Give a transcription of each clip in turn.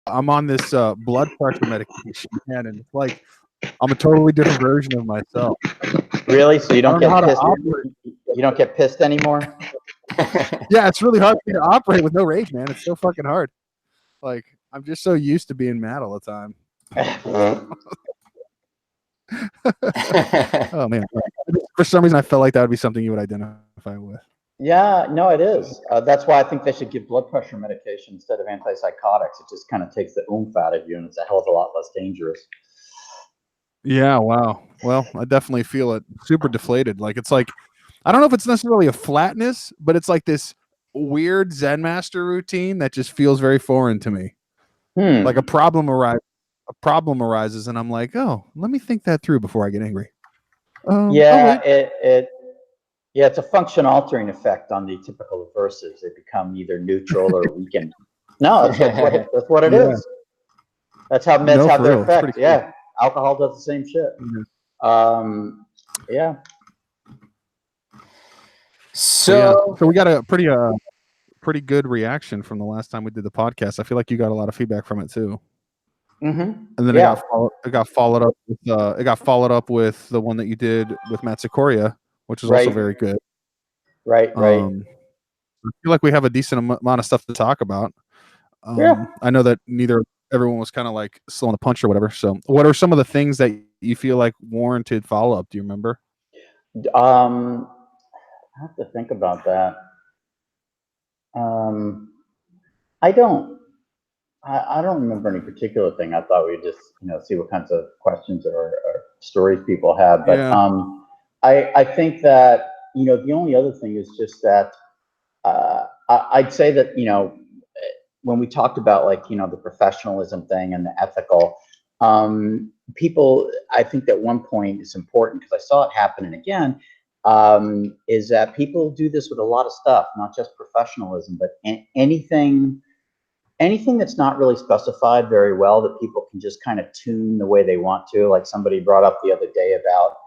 I'm on this blood pressure medication, man, and it's like I'm a totally different version of myself. Really? So you I don't don't know how get to pissed? operate. You don't get pissed anymore? Yeah, it's really hard for me to operate with no rage, man. It's so fucking hard. Like I'm just so used to being mad all the time. Oh man, for some reason I felt like that would be something you would identify with. Yeah, no, it is. That's why I think they should give blood pressure medication instead of antipsychotics. It just kind of takes the oomph out of you, and it's a hell of a lot less dangerous. Yeah, wow. Well, I definitely feel it. Super deflated. Like it's like I don't know if it's necessarily a flatness, but it's like this weird Zen master routine that just feels very foreign to me. Like a problem arises, and I'm like, oh, let me think that through before I get angry. Yeah, it's a function altering effect on the typical aversives. They become either neutral or weakened. No, that's what it is. That's how meds have their effect. Cool. Yeah, alcohol does the same shit. Mm-hmm. Yeah. So we got a pretty good reaction from the last time we did the podcast. I feel like you got a lot of feedback from it too. Mm-hmm. And then it got followed up with the one that you did with Matt Sikoria, which is also very good. Right. I feel like we have a decent amount of stuff to talk about. I know that everyone was kind of like slow on the punch or whatever. So, what are some of the things that you feel like warranted follow up? Do you remember? I have to think about that. I don't remember any particular thing. I thought we'd just see what kinds of questions or stories people have. But I think that the only other thing is just that I'd say that when we talked about the professionalism thing and the ethical, people, I think that one point is important because I saw it happening again, is that people do this with a lot of stuff, not just professionalism, but anything that's not really specified very well that people can just kind of tune the way they want to. Like somebody brought up the other day about,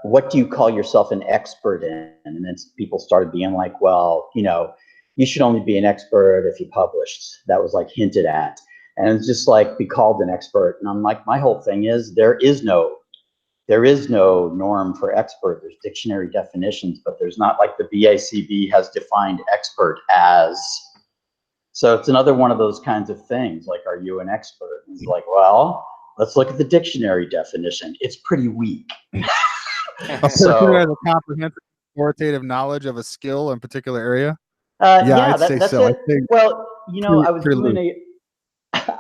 what do you call yourself an expert in? And then people started being like, well, you should only be an expert if you published. That was like hinted at. And it's just like, be called an expert. And I'm like, my whole thing is there is no norm for expert. There's dictionary definitions, but there's not like the BCBA has defined expert as. So it's another one of those kinds of things. Like, are you an expert? And it's like, well, let's look at the dictionary definition. It's pretty weak. A person who has a comprehensive authoritative knowledge of a skill in a particular area. I'd say so. I think, well, I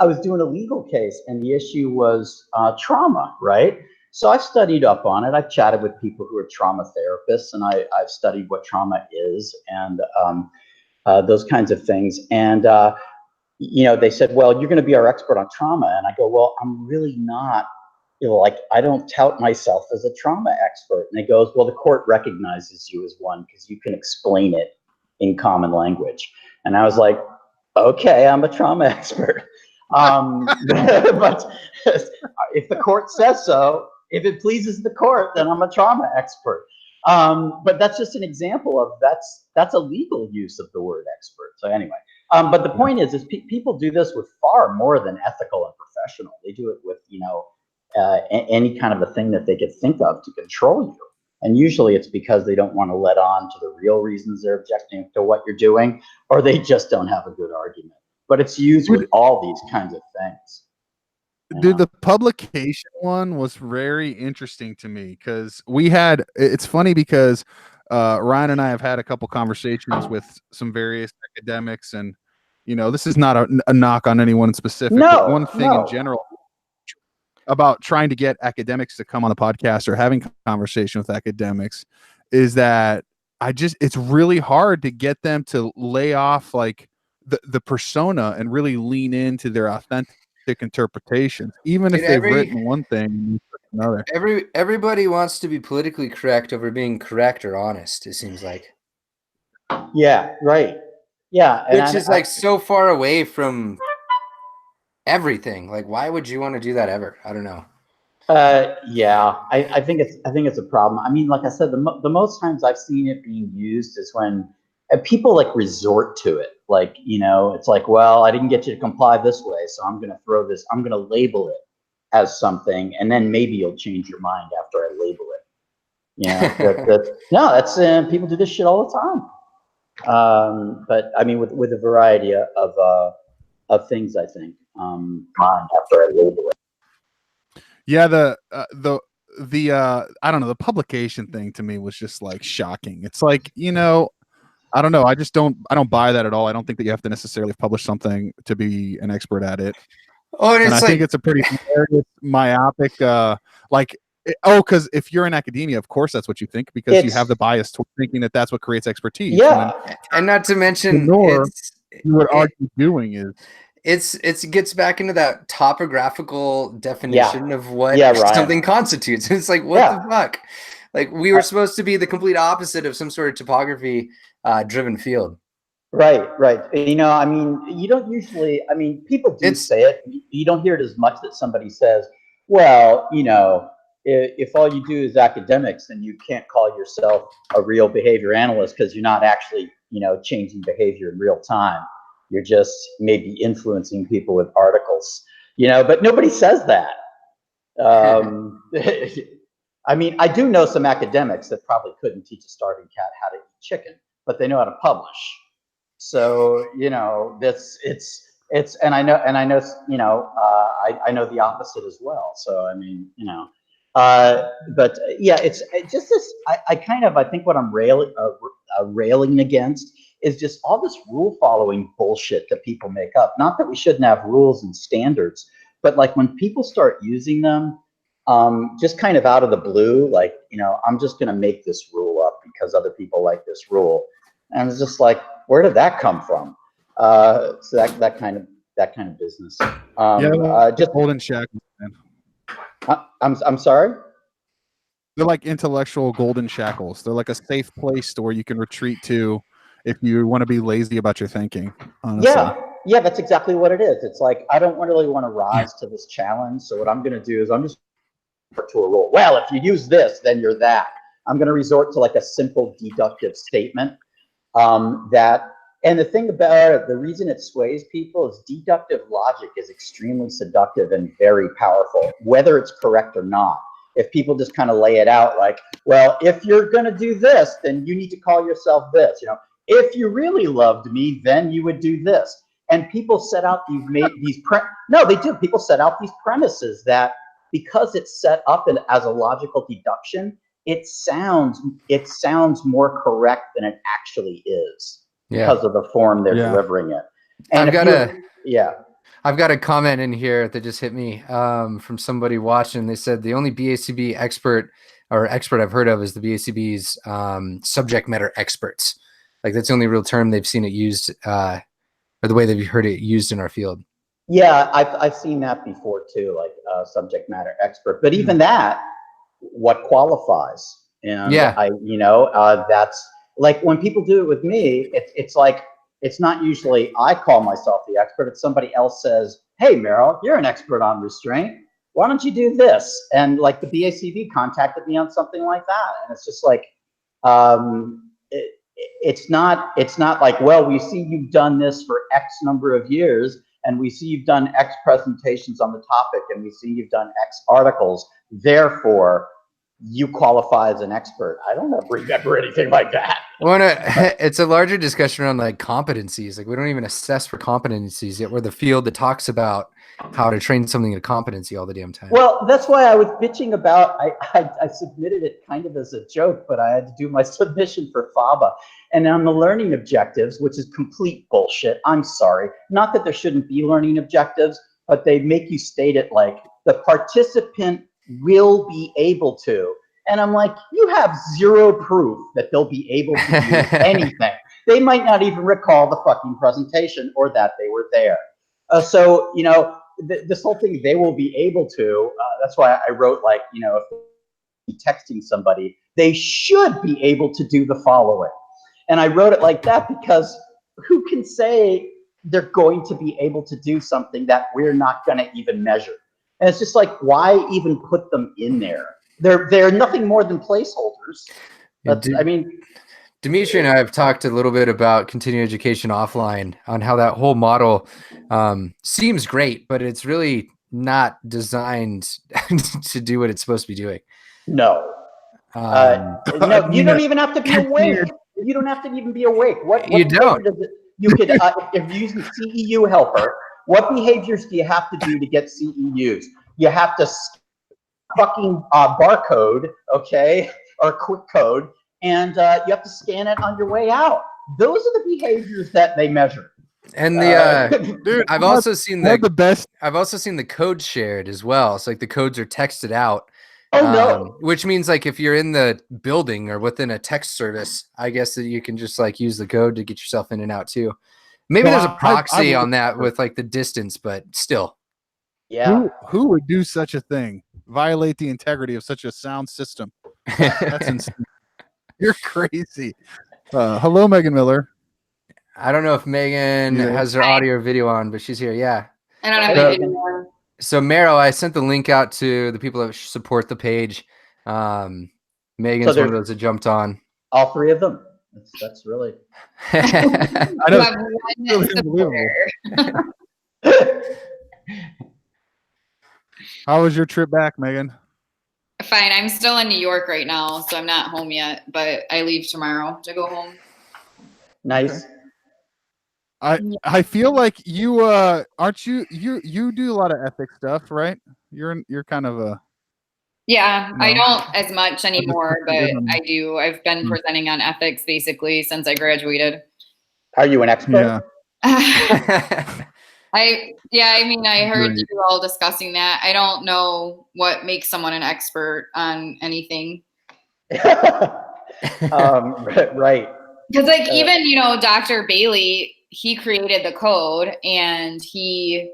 was doing a legal case, and the issue was trauma, right? So I've studied up on it. I've chatted with people who are trauma therapists, and I've studied what trauma is and those kinds of things. And they said, well, you're going to be our expert on trauma. And I go, well, I'm really not. I don't tout myself as a trauma expert. And it goes, well, the court recognizes you as one because you can explain it in common language. And I was like, okay, I'm a trauma expert. But if the court says so, if it pleases the court, then I'm a trauma expert. But that's just an example of that's a legal use of the word expert. So anyway, but the point is people do this with far more than ethical and professional. They do it with any kind of a thing that they could think of to control you. And usually it's because they don't want to let on to the real reasons they're objecting to what you're doing, or they just don't have a good argument. But it's used with all these kinds of things. Dude, the publication one was very interesting to me because it's funny because Ryan and I have had a couple conversations with some various academics, and this is not a knock on anyone in specific, but one thing in general about trying to get academics to come on the podcast or having conversation with academics is that it's really hard to get them to lay off like the persona and really lean into their authentic interpretations, even if they've written one thing another. Everybody wants to be politically correct over being correct or honest, it seems like. Yeah, right. Yeah. Which is like so far away from everything. Like, why would you want to do that ever? I don't know. Yeah, I think it's a problem. I mean, like I said, the most times I've seen it being used is when and people like resort to it. Like, you know, it's like, well, I didn't get you to comply this way, so I'm going to throw this, I'm going to label it as something, and then maybe you'll change your mind after I label it. You know, no, that's people do this shit all the time. But I mean, with a variety of things, I think. Mind after I label it. Yeah, the I don't know, the publication thing to me was just like shocking. It's like, you know, I don't know. I don't buy that at all. I don't think that you have to necessarily publish something to be an expert at it. Oh, and I it's think it's a pretty myopic, because if you're in academia, of course that's what you think, because you have the bias toward thinking that that's what creates expertise. Yeah, and not to mention, you would argue doing is it gets back into that topographical definition of what something constitutes. It's like, what the fuck? Like, we were supposed to be the complete opposite of some sort of topography driven field. Right. You know, I mean, you don't usually, I mean, people do say it. You don't hear it as much that somebody says, well, you know, if all you do is academics, then you can't call yourself a real behavior analyst, because you're not actually, you know, changing behavior in real time. You're just maybe influencing people with articles, you know, but nobody says that. I mean, I do know some academics that probably couldn't teach a starving cat how to eat chicken, but they know how to publish. So, you know, and I know, you know, I know the opposite as well. So, I mean, you know, but yeah, it's just this, I think what I'm railing against is just all this rule following bullshit that people make up. Not that we shouldn't have rules and standards, but like when people start using them, just kind of out of the blue, like, you know, I'm just going to make this rule up because other people like this rule. And it's just like, where did that come from? So that kind of business. Just golden shackles, man. I'm sorry. They're like intellectual golden shackles. They're like a safe place to where you can retreat to if you want to be lazy about your thinking. Honestly. Yeah, that's exactly what it is. It's like, I don't really want to rise to this challenge. So what I'm going to do is I'm just to a rule. Well, if you use this, then you're that. I'm going to resort to like a simple deductive statement. And the thing about it, the reason it sways people is deductive logic is extremely seductive and very powerful, whether it's correct or not. If people just kind of lay it out like, well, if you're going to do this, then you need to call yourself this. You know, if you really loved me, then you would do this. And people set out people set out these premises that because it's set up as a logical deduction, it sounds more correct than it actually is. Because of the form they're delivering it. And I've got a comment in here that just hit me from somebody watching. They said the only BACB expert I've heard of is the BACB's subject matter experts. Like, that's the only real term they've seen it used, or the way they've heard it used in our field. Yeah, I've seen that before too, like subject matter expert. But even that, what qualifies? And that's like when people do it with me, it's like, it's not usually I call myself the expert. It's somebody else says, hey, Merrill, you're an expert on restraint. Why don't you do this? And like the BACB contacted me on something like that. And it's just like, it's not like, well, we see you've done this for X number of years, and we see you've done X presentations on the topic, and we see you've done X articles. Therefore, you qualify as an expert. I don't remember anything like that. It's a larger discussion around like competencies. Like, we don't even assess for competencies yet. We're the field that talks about how to train something into competency all the damn time. Well, that's why I was bitching about, I submitted it kind of as a joke, but I had to do my submission for FABA. And on the learning objectives, which is complete bullshit, I'm sorry. Not that there shouldn't be learning objectives, but they make you state it like the participant will be able to. And I'm like, you have zero proof that they'll be able to do anything. They might not even recall the fucking presentation or that they were there. So, you know, this whole thing, they will be able to, that's why I wrote like, you know, if you're texting somebody, they should be able to do the following. And I wrote it like that because who can say they're going to be able to do something that we're not going to even measure? And it's just like, why even put them in there? They're nothing more than placeholders. I mean, Dimitri and I have talked a little bit about continuing education offline on how that whole model seems great, but it's really not designed to do what it's supposed to be doing. No. No, you don't even have to be awake. You don't have to even be awake. What You don't. does it, you could, if you're using CEU helper, what behaviors do you have to do to get CEUs? You have to fucking barcode, okay, or quick code, and you have to scan it on your way out. Those are the behaviors that they measure. And the Dude, I've also seen the best. I've also seen the code shared as well. So like the codes are texted out. Oh no. Which means like if you're in the building or within a text service, I guess that you can just like use the code to get yourself in and out too. Maybe Well, there's a proxy I on that with like the distance, but still. Yeah. Who would do such a thing? Violate the integrity of such a sound system? That's insane. You're crazy. Hello, Megan Miller. I don't know if Megan has her audio or video on, but she's here. Yeah. I don't have any video on. So Merrill, I sent the link out to the people that support the page. Megan's one of those that jumped on. All three of them. That's really. I You know. have one supporter. How was your trip back, Megan? Fine. I'm still in New York right now, so I'm not home yet, but I leave tomorrow to go home. Nice. I feel like you aren't you do a lot of ethics stuff, right? You're kind of a Yeah, No. I don't as much anymore, but Mhm. I do. I've been presenting on ethics basically since I graduated. Are you an expert? yeah. I mean, I heard Right. you all discussing that. I don't know what makes someone an expert on anything. Right. Because like even, Dr. Bailey, he created the code and he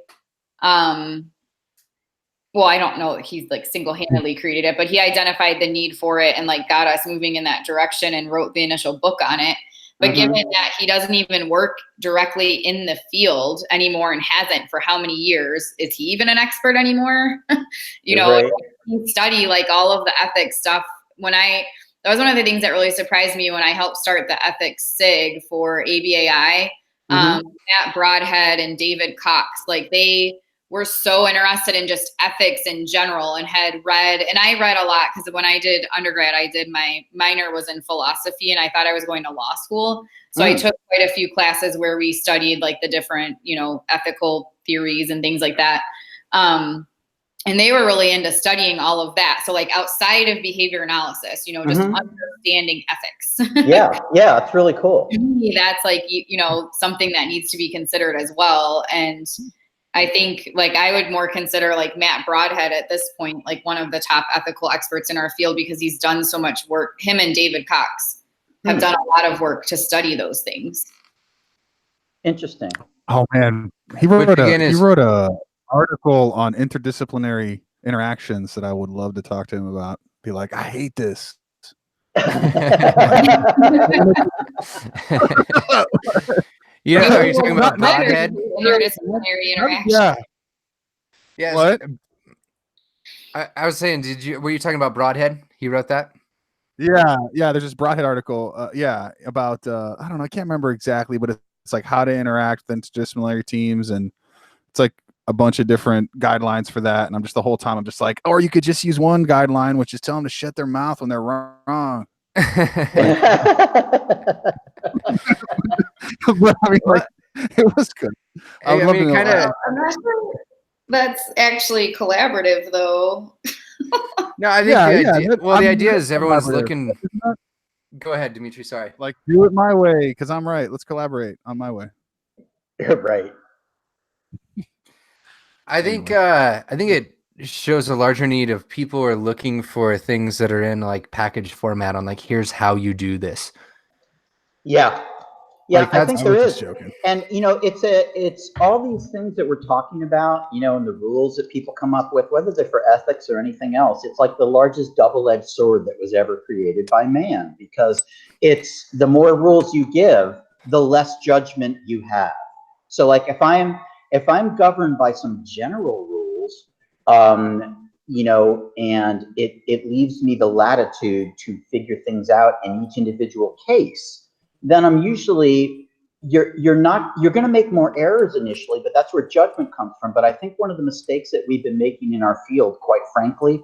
well, I don't know that he's like single-handedly created it, but he identified the need for it and like got us moving in that direction and wrote the initial book on it. But given that he doesn't even work directly in the field anymore and hasn't for how many years, is he even an expert anymore? Right. You study like all of the ethics stuff. That was one of the things that really surprised me when I helped start the ethics SIG for ABAI. Matt Broadhead and David Cox, like they were so interested in just ethics in general and had read, and I read a lot because when I did undergrad, my minor was in philosophy and I thought I was going to law school. So I took quite a few classes where we studied like the different, ethical theories and things like that. And they were really into studying all of that. So like outside of behavior analysis, just understanding ethics. Yeah, it's really cool. To me, that's like, something that needs to be considered as well. And I think like I would more consider like Matt Broadhead at this point, like one of the top ethical experts in our field because he's done so much work. Him and David Cox have done a lot of work to study those things. Interesting. Oh man, he wrote a article on interdisciplinary interactions that I would love to talk to him about. Be like, I hate this. Are you talking about Broadhead? Interdisciplinary interaction. Yeah. What? I was saying, were you talking about Broadhead? He wrote that? Yeah. There's this Broadhead article. About I don't know. I can't remember exactly, but it's like how to interact with interdisciplinary teams, and it's like a bunch of different guidelines for that. And I'm just the whole time I'm just like, or you could just use one guideline, which is tell them to shut their mouth when they're wrong. But I mean, like, it was good. I'm not sure that's actually collaborative, though. No, I think the idea is everyone's looking. Go ahead, Dimitri. Sorry. Like, do it my way because I'm right. Let's collaborate on my way. You're right. I think it shows a larger need of people are looking for things that are in like package format on like here's how you do this. Yeah, Like, I think there is. Joking. And it's all these things that we're talking about, and the rules that people come up with, whether they're for ethics or anything else. It's like the largest double-edged sword that was ever created by man, because it's the more rules you give, the less judgment you have. So like if I'm governed by some general rules, and it leaves me the latitude to figure things out in each individual case, then I'm usually, you're going to make more errors initially, but that's where judgment comes from. But I think one of the mistakes that we've been making in our field, quite frankly,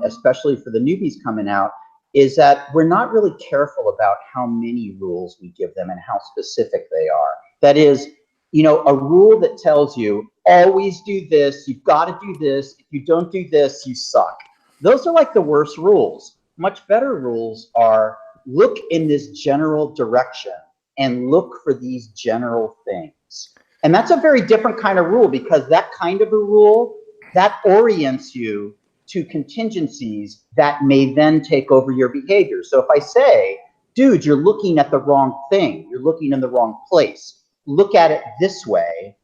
especially for the newbies coming out, is that we're not really careful about how many rules we give them and how specific they are. That is, a rule that tells you always do this, you've got to do this, if you don't do this, you suck. Those are like the worst rules. Much better rules are look in this general direction and look for these general things. And that's a very different kind of rule, because that kind of a rule, that orients you to contingencies that may then take over your behavior. So if I say, dude, you're looking at the wrong thing, you're looking in the wrong place, look at it this way.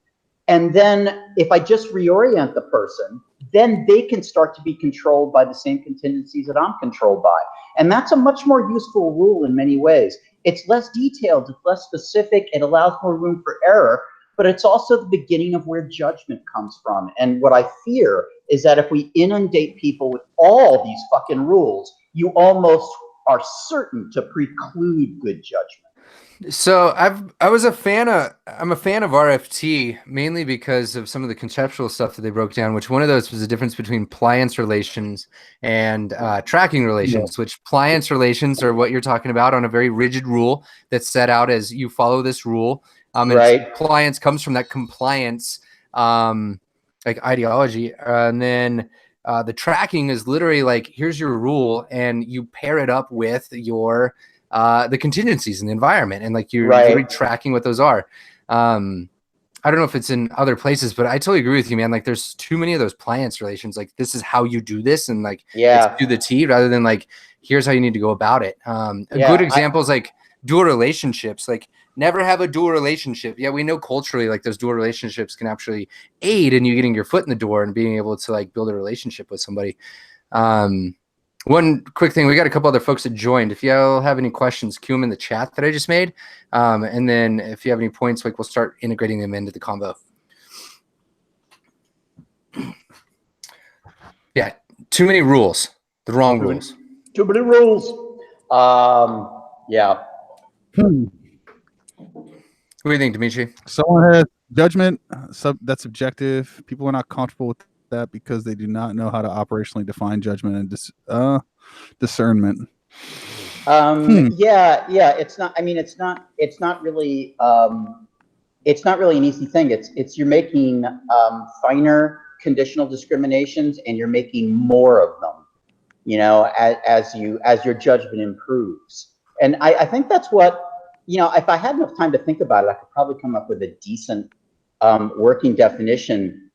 And then if I just reorient the person, then they can start to be controlled by the same contingencies that I'm controlled by. And that's a much more useful rule in many ways. It's less detailed, it's less specific, it allows more room for error, but it's also the beginning of where judgment comes from. And what I fear is that if we inundate people with all these fucking rules, you almost are certain to preclude good judgment. So I'm a fan of RFT, mainly because of some of the conceptual stuff that they broke down, which one of those was the difference between pliance relations and tracking relations, which pliance relations are what you're talking about on a very rigid rule that's set out as you follow this rule. Right. Pliance comes from that compliance like ideology. And then the tracking is literally like, here's your rule, and you pair it up with your the contingencies in the environment, and like you're really tracking what those are. I don't know if it's in other places, but I totally agree with you, man. Like there's too many of those pliance relations. Like this is how you do this, and like it's to the T, rather than like here's how you need to go about it. A good example is like dual relationships. Like never have a dual relationship. Yeah, we know culturally like those dual relationships can actually aid in you getting your foot in the door and being able to like build a relationship with somebody. One quick thing, we got a couple other folks that joined. If y'all have any questions, cue them in the chat that I just made. And then if you have any points, like we'll start integrating them into the combo. Yeah, too many rules. The wrong rules. Too many rules. Yeah. What do you think, Dimitri? Someone has judgment. That's subjective. People are not comfortable with that because they do not know how to operationally define judgment and discernment. Yeah. It's not. I mean, it's not really an easy thing. It's you're making finer conditional discriminations, and you're making more of them. As your judgment improves. And I think that's what, if I had enough time to think about it, I could probably come up with a decent working definition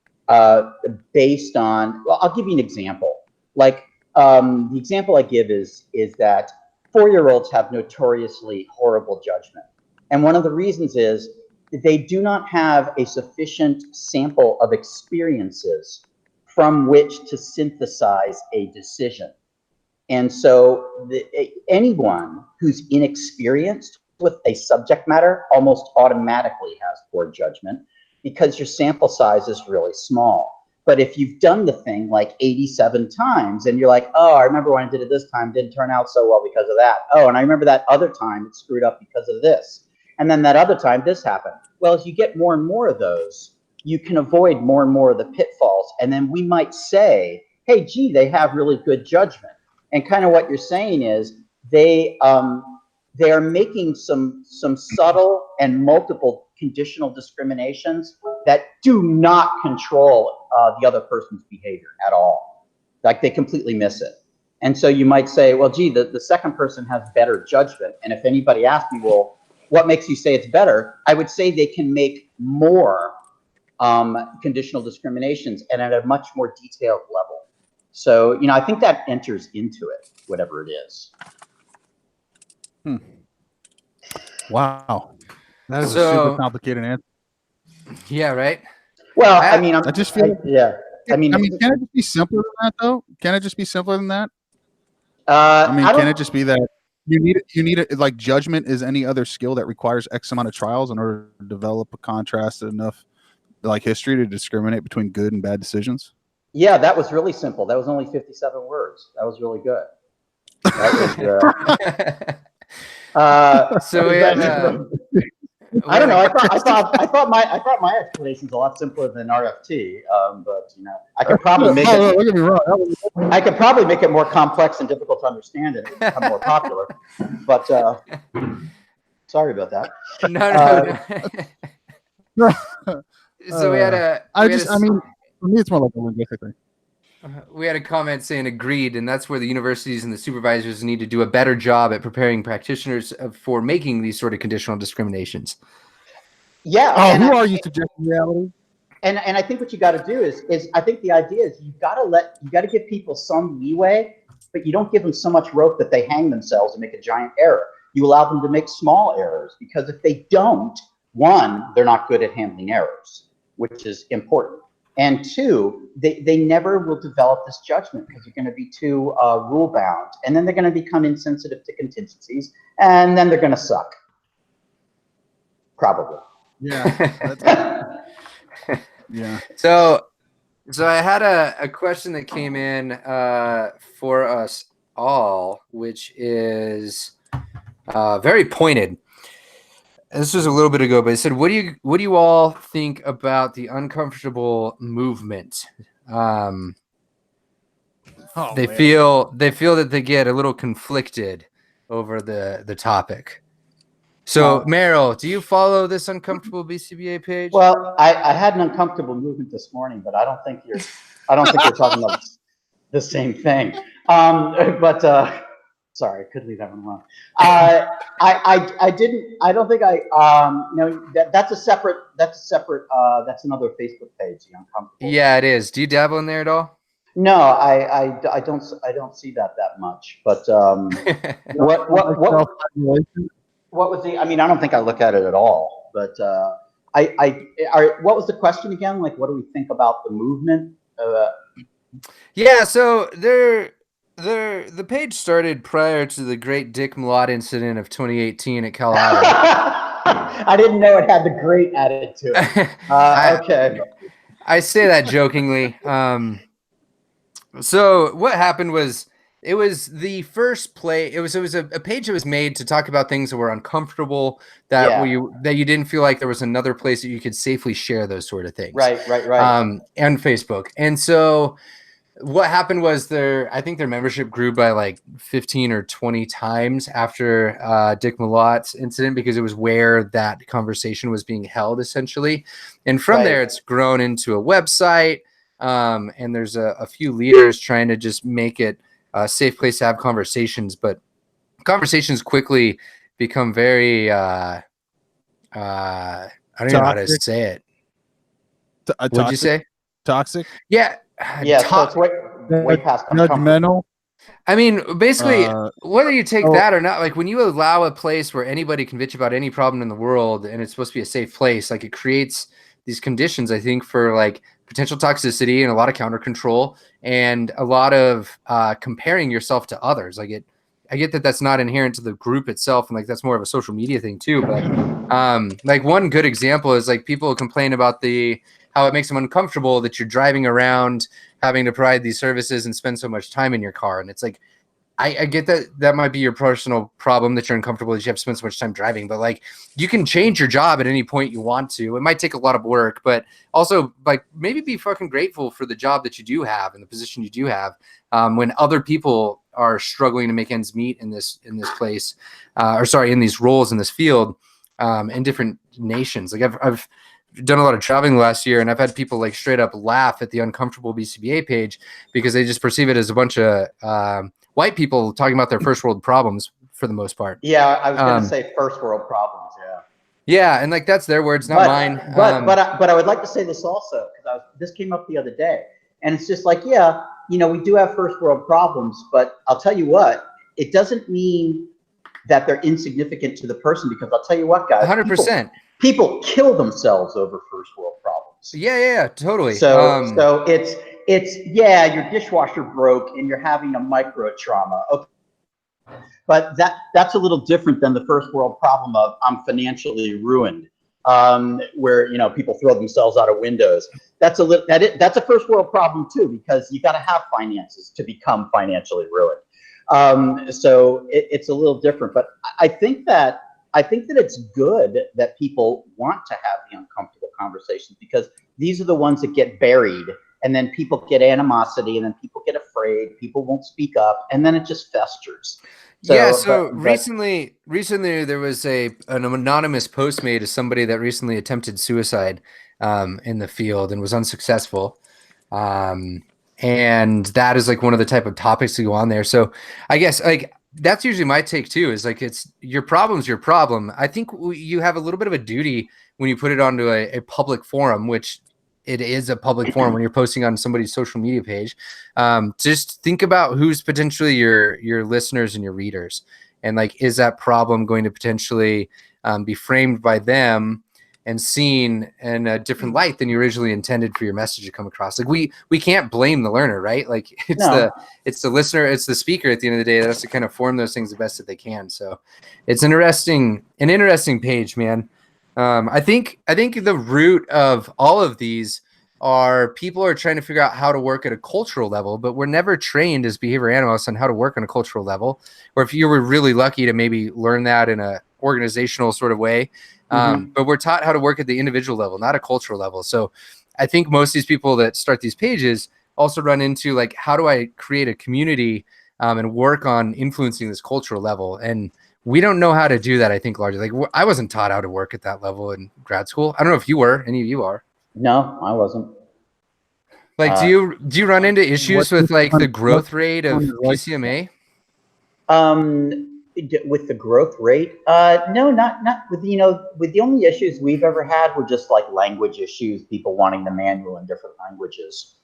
based on, well, I'll give you an example. Like the example I give is that 4-year-olds have notoriously horrible judgment. And one of the reasons is that they do not have a sufficient sample of experiences from which to synthesize a decision. And so anyone who's inexperienced with a subject matter almost automatically has poor judgment, because your sample size is really small. But if you've done the thing like 87 times and you're like, oh, I remember when I did it this time, didn't turn out so well because of that. Oh, and I remember that other time it screwed up because of this. And then that other time this happened. Well, as you get more and more of those, you can avoid more and more of the pitfalls. And then we might say, hey, gee, they have really good judgment. And kind of what you're saying is they are making some subtle and multiple conditional discriminations that do not control the other person's behavior at all. Like they completely miss it. And so you might say, well, gee, the second person has better judgment. And if anybody asked me, well, what makes you say it's better? I would say they can make more conditional discriminations and at a much more detailed level. So, I think that enters into it, whatever it is. Wow. That is a super complicated answer. Yeah, right? Well, I mean, I just feel I mean, can it just be simpler than that though? Can it just be simpler than that? Can it just be that you need it like judgment is any other skill that requires X amount of trials in order to develop a contrasted enough like history to discriminate between good and bad decisions? Yeah, that was really simple. That was only 57 words. That was really good. That was, So we have, I don't know. I thought my explanation's a lot simpler than RFT. But you know, I could probably make it. Don't get me wrong. I could probably make it more complex and difficult to understand, and it would become more popular. But sorry about that. No. So we had a. I mean, for me, it's more like a linguistic thing. We had a comment saying agreed, and that's where the universities and the supervisors need to do a better job at preparing practitioners for making these sort of conditional discriminations. Yeah. Oh, who are you suggesting reality? And I think what you got to do is I think the idea is you got to give people some leeway, but you don't give them so much rope that they hang themselves and make a giant error. You allow them to make small errors, because if they don't, one, they're not good at handling errors, which is important. And two, they never will develop this judgment because you're going to be too rule bound, and then they're going to become insensitive to contingencies, and then they're going to suck. Probably. Yeah. Yeah. So I had a question that came in for us all, which is very pointed. This was a little bit ago, but it said, "What do you all think about the uncomfortable movement?" They feel that they get a little conflicted over the topic. So, Merrill, do you follow this uncomfortable BCBA page? Well, I had an uncomfortable movement this morning, but I don't think you're talking about the same thing. Sorry, I could leave that one alone. I don't think no, that's another Facebook page, the uncomfortable. Yeah, it is. Do you dabble in there at all? No, I don't see that much. But what was the? I mean, I don't think I look at it at all. But what was the question again? Like, what do we think about the movement? Yeah, so the page started prior to the Great Dick Malott incident of 2018 at Colorado. I didn't know it had the great added to it. Okay. I say that jokingly. So what happened was, it was the first play. It was a page that was made to talk about things that were uncomfortable, that you didn't feel like there was another place that you could safely share those sort of things. Right. And Facebook. And so what happened was I think their membership grew by like 15 or 20 times after Dick Malott's incident, because it was where that conversation was being held, essentially. And from there, it's grown into a website. And there's a few leaders trying to just make it a safe place to have conversations, but conversations quickly become very I don't even know how to say it. What'd you say? Toxic? Yeah. So it's way past judgmental. I mean, basically, whether you take that or not, like when you allow a place where anybody can bitch about any problem in the world and it's supposed to be a safe place, like it creates these conditions, I think, for like potential toxicity and a lot of counter control and a lot of comparing yourself to others. Like I get that that's not inherent to the group itself, and like that's more of a social media thing too. But like one good example is like people complain about how it makes them uncomfortable that you're driving around having to provide these services and spend so much time in your car. And it's like, I get that might be your personal problem, that you're uncomfortable that you have to spend so much time driving, but like you can change your job at any point you want to. It might take a lot of work, but also like maybe be fucking grateful for the job that you do have and the position you do have, when other people are struggling to make ends meet in this place, in these roles in this field, in different nations. Like I've done a lot of traveling last year, and I've had people like straight up laugh at the uncomfortable BCBA page because they just perceive it as a bunch of white people talking about their first world problems for the most part. Yeah, I was going to say first world problems. Yeah, and like that's their words, not mine. But I would like to say this also, because this came up the other day, and it's just like, yeah, you know, we do have first world problems, but I'll tell you what, it doesn't mean that they're insignificant to the person, because I'll tell you what, guys, 100%. People kill themselves over first world problems. Yeah, totally. So it's your dishwasher broke and you're having a micro trauma. Okay. But that's a little different than the first world problem of I'm financially ruined. where people throw themselves out of windows. That's a first world problem too, because you got to have finances to become financially ruined. So it's a little different, but I think that it's good that people want to have the uncomfortable conversations, because these are the ones that get buried, and then people get animosity, and then people get afraid, people won't speak up, and then it just festers. So recently there was an anonymous post made to somebody that recently attempted suicide in the field and was unsuccessful. And that is like one of the type of topics to go on there. So I guess like that's usually my take too, is like, it's your problem's your problem. I think you have a little bit of a duty when you put it onto a public forum, which it is a public forum when you're posting on somebody's social media page. Just think about who's potentially your listeners and your readers. And like, is that problem going to potentially be framed by them and seen in a different light than you originally intended for your message to come across? Like we can't blame the learner, right? Like it's the listener, it's the speaker at the end of the day that has to kind of form those things the best that they can. So it's an interesting page, man. I think the root of all of these are people are trying to figure out how to work at a cultural level, but we're never trained as behavior analysts on how to work on a cultural level. Or if you were really lucky to maybe learn that in a organizational sort of way, but we're taught how to work at the individual level, not a cultural level. So I think most of these people that start these pages also run into like, how do I create a community and work on influencing this cultural level? And we don't know how to do that, I think, largely. Like, I wasn't taught how to work at that level in grad school. I don't know if you were. Any of you are. No, I wasn't. Like, do you run into issues with like the growth rate of PCMA? With the growth rate, no, not with with the only issues we've ever had were just like language issues, people wanting the manual in different languages,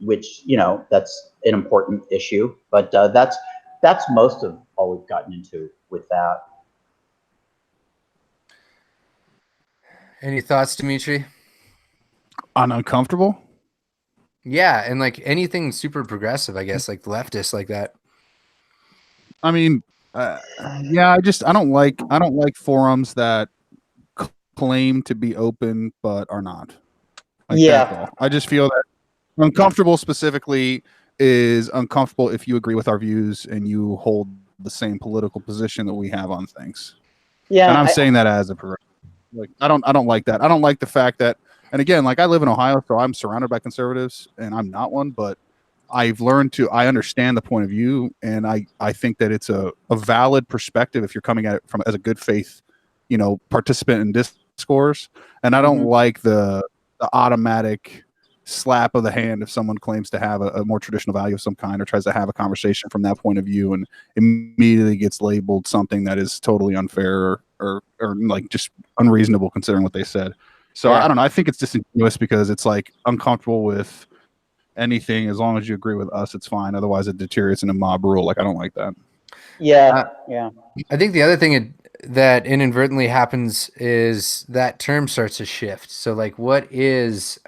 which that's an important issue, but that's most of all we've gotten into with that. Any thoughts, Dimitri? On uncomfortable? Yeah, and like anything super progressive, I guess, like leftist like that. I mean, yeah, I don't like forums that claim to be open but are not. Like, that's all. I just feel that uncomfortable specifically is uncomfortable if you agree with our views and you hold the same political position that we have on things. Yeah, and I'm saying that as a progressive. Like, I don't like that. I don't like the fact that, and again, like I live in Ohio, so I'm surrounded by conservatives, and I'm not one, but I've learned I understand the point of view, and I think that it's a valid perspective if you're coming at it from as a good faith, participant in discourse. And I don't like the automatic slap of the hand if someone claims to have a more traditional value of some kind or tries to have a conversation from that point of view and immediately gets labeled something that is totally unfair or like just unreasonable considering what they said. So I don't know. I think it's disingenuous because it's like uncomfortable with anything. As long as you agree with us, it's fine. Otherwise it deteriorates into mob rule. Like, I don't like that. Yeah. I think the other thing that inadvertently happens is that term starts to shift. So like, what is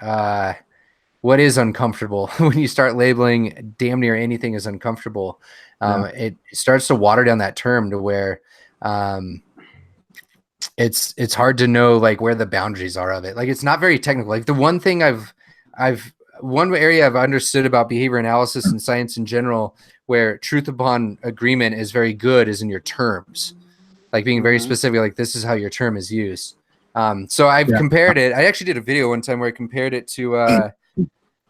uncomfortable when you start labeling damn near anything as uncomfortable? It starts to water down that term to where it's hard to know like where the boundaries are of it. Like, it's not very technical. Like, the one thing one area I've understood about behavior analysis and science in general, where truth upon agreement is very good, is in your terms, like being very specific, like this is how your term is used. So I've compared it. I actually did a video one time where I compared it to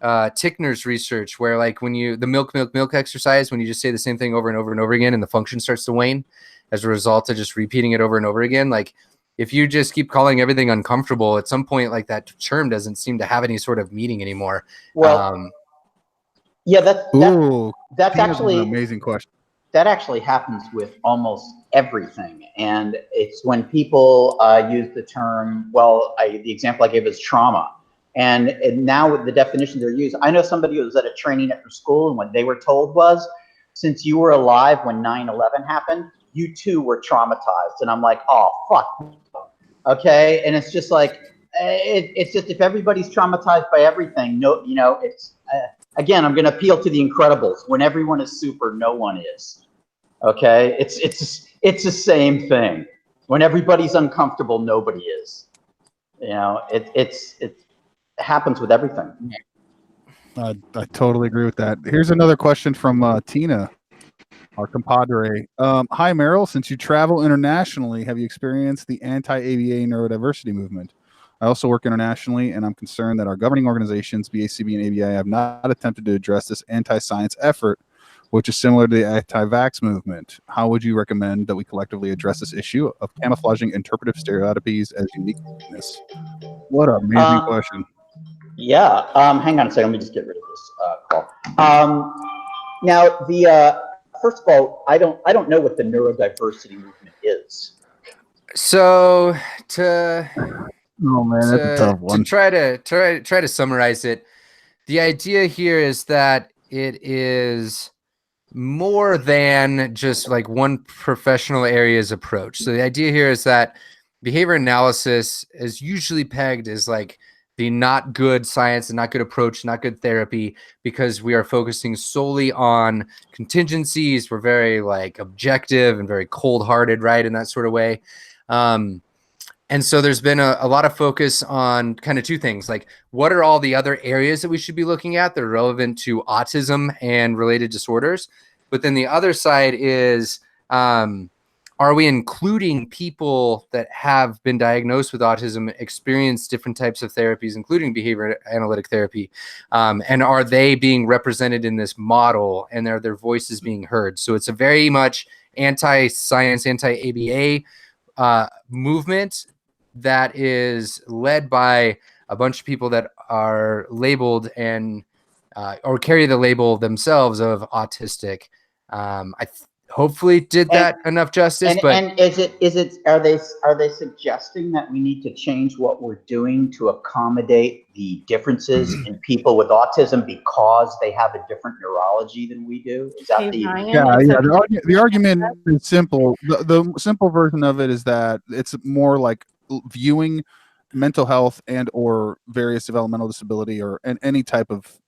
Tickner's research, where like when the milk exercise, when you just say the same thing over and over and over again and the function starts to wane as a result of just repeating it over and over again. Like, if you just keep calling everything uncomfortable, at some point, like, that term doesn't seem to have any sort of meaning anymore. Well, that's actually an amazing question. That actually happens with almost everything. And it's when people use the term, the example I gave is trauma. And now with the definitions they're used, I know somebody who was at a training after school, and what they were told was, since you were alive when 9/11 happened, you too were traumatized. And I'm like, oh, fuck. Okay. And it's just like, it's just, if everybody's traumatized by everything, it's, again, I'm going to appeal to the Incredibles. When everyone is super, no one is. Okay. It's the same thing. When everybody's uncomfortable, nobody is. You know, it happens with everything. I totally agree with that. Here's another question from Tina, our compadre. Hi, Merrill. Since you travel internationally, have you experienced the anti-ABA neurodiversity movement? I also work internationally, and I'm concerned that our governing organizations, BACB and ABA, have not attempted to address this anti-science effort, which is similar to the anti-vax movement. How would you recommend that we collectively address this issue of camouflaging interpretive stereotypies as uniqueness? What an amazing question. Yeah. Hang on a second. Let me just get rid of this call. Now, first of all, I don't know what the neurodiversity movement is. So to that's a tough one. To try to summarize it, the idea here is that it is more than just like one professional area's approach. So the idea here is that behavior analysis is usually pegged as like the not good science and not good approach, not good therapy, because we are focusing solely on contingencies. We're very like objective and very cold-hearted, right, in that sort of way. And so there's been a lot of focus on kind of two things, like what are all the other areas that we should be looking at that are relevant to autism and related disorders? But then the other side is, are we including people that have been diagnosed with autism, experience different types of therapies, including behavior analytic therapy? And are they being represented in this model, and are their voices being heard? So it's a very much anti-science, anti-ABA movement that is led by a bunch of people that are labeled and or carry the label themselves of autistic. I hopefully did that enough justice. And are they suggesting that we need to change what we're doing to accommodate the differences in people with autism because they have a different neurology than we do? Is that the argument is simple. The simple version of it is that it's more like viewing mental health and or various developmental disability or any type of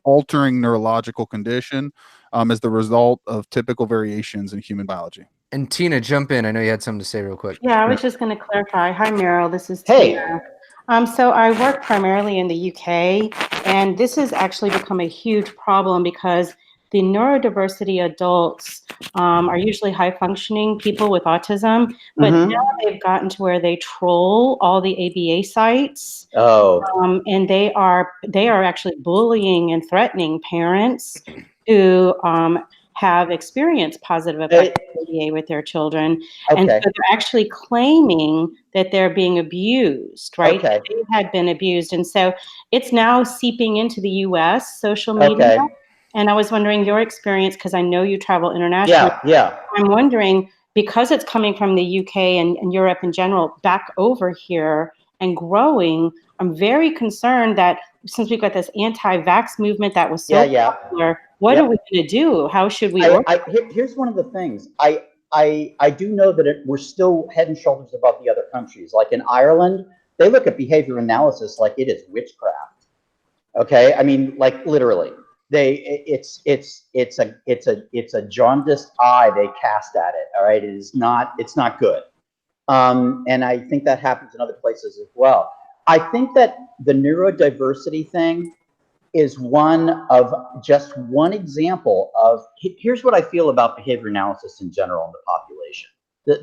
altering neurological condition as the result of typical variations in human biology. And Tina, jump in. I know you had something to say real quick. Yeah, I was just going to clarify. Hi, Merrill. This is Hey. Tina. So I work primarily in the UK, and this has actually become a huge problem because the neurodiversity adults are usually high-functioning people with autism, but now they've gotten to where they troll all the ABA sites. And they are actually bullying and threatening parents who have experienced positive effects of ABA with their children. And so they're actually claiming that they're being abused, right? They had been abused. And so it's now seeping into the US social media. And I was wondering your experience, because I know you travel internationally. I'm wondering, because it's coming from the UK and Europe in general back over here and growing, I'm very concerned that since we've got this anti-vax movement that was so popular, what are we going to do? How should we work? Here's one of the things. I do know that we're still head and shoulders above the other countries. Like in Ireland, they look at behavior analysis like it is witchcraft. Okay, I mean, like literally. It's a jaundiced eye they cast at it. All right, it's not good. And I think that happens in other places as well. I think that the neurodiversity thing is just one example of, here's what I feel about behavior analysis in general in the population.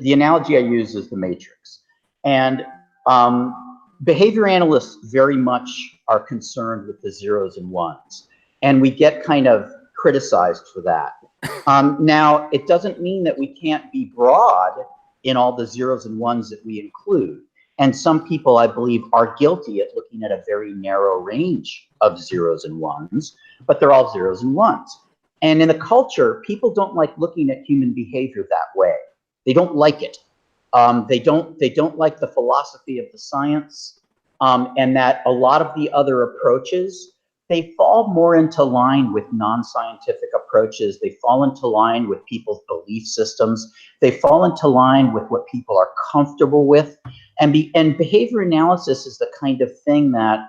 The analogy I use is the matrix. And behavior analysts very much are concerned with the zeros and ones. And we get kind of criticized for that. Now, it doesn't mean that we can't be broad in all the zeros and ones that we include. And some people, I believe, are guilty at looking at a very narrow range of zeros and ones, but they're all zeros and ones. And in the culture, people don't like looking at human behavior that way. They don't like it. They don't like the philosophy of the science, and that a lot of the other approaches, they fall more into line with non-scientific approaches. They fall into line with people's belief systems. They fall into line with what people are comfortable with. And behavior analysis is the kind of thing that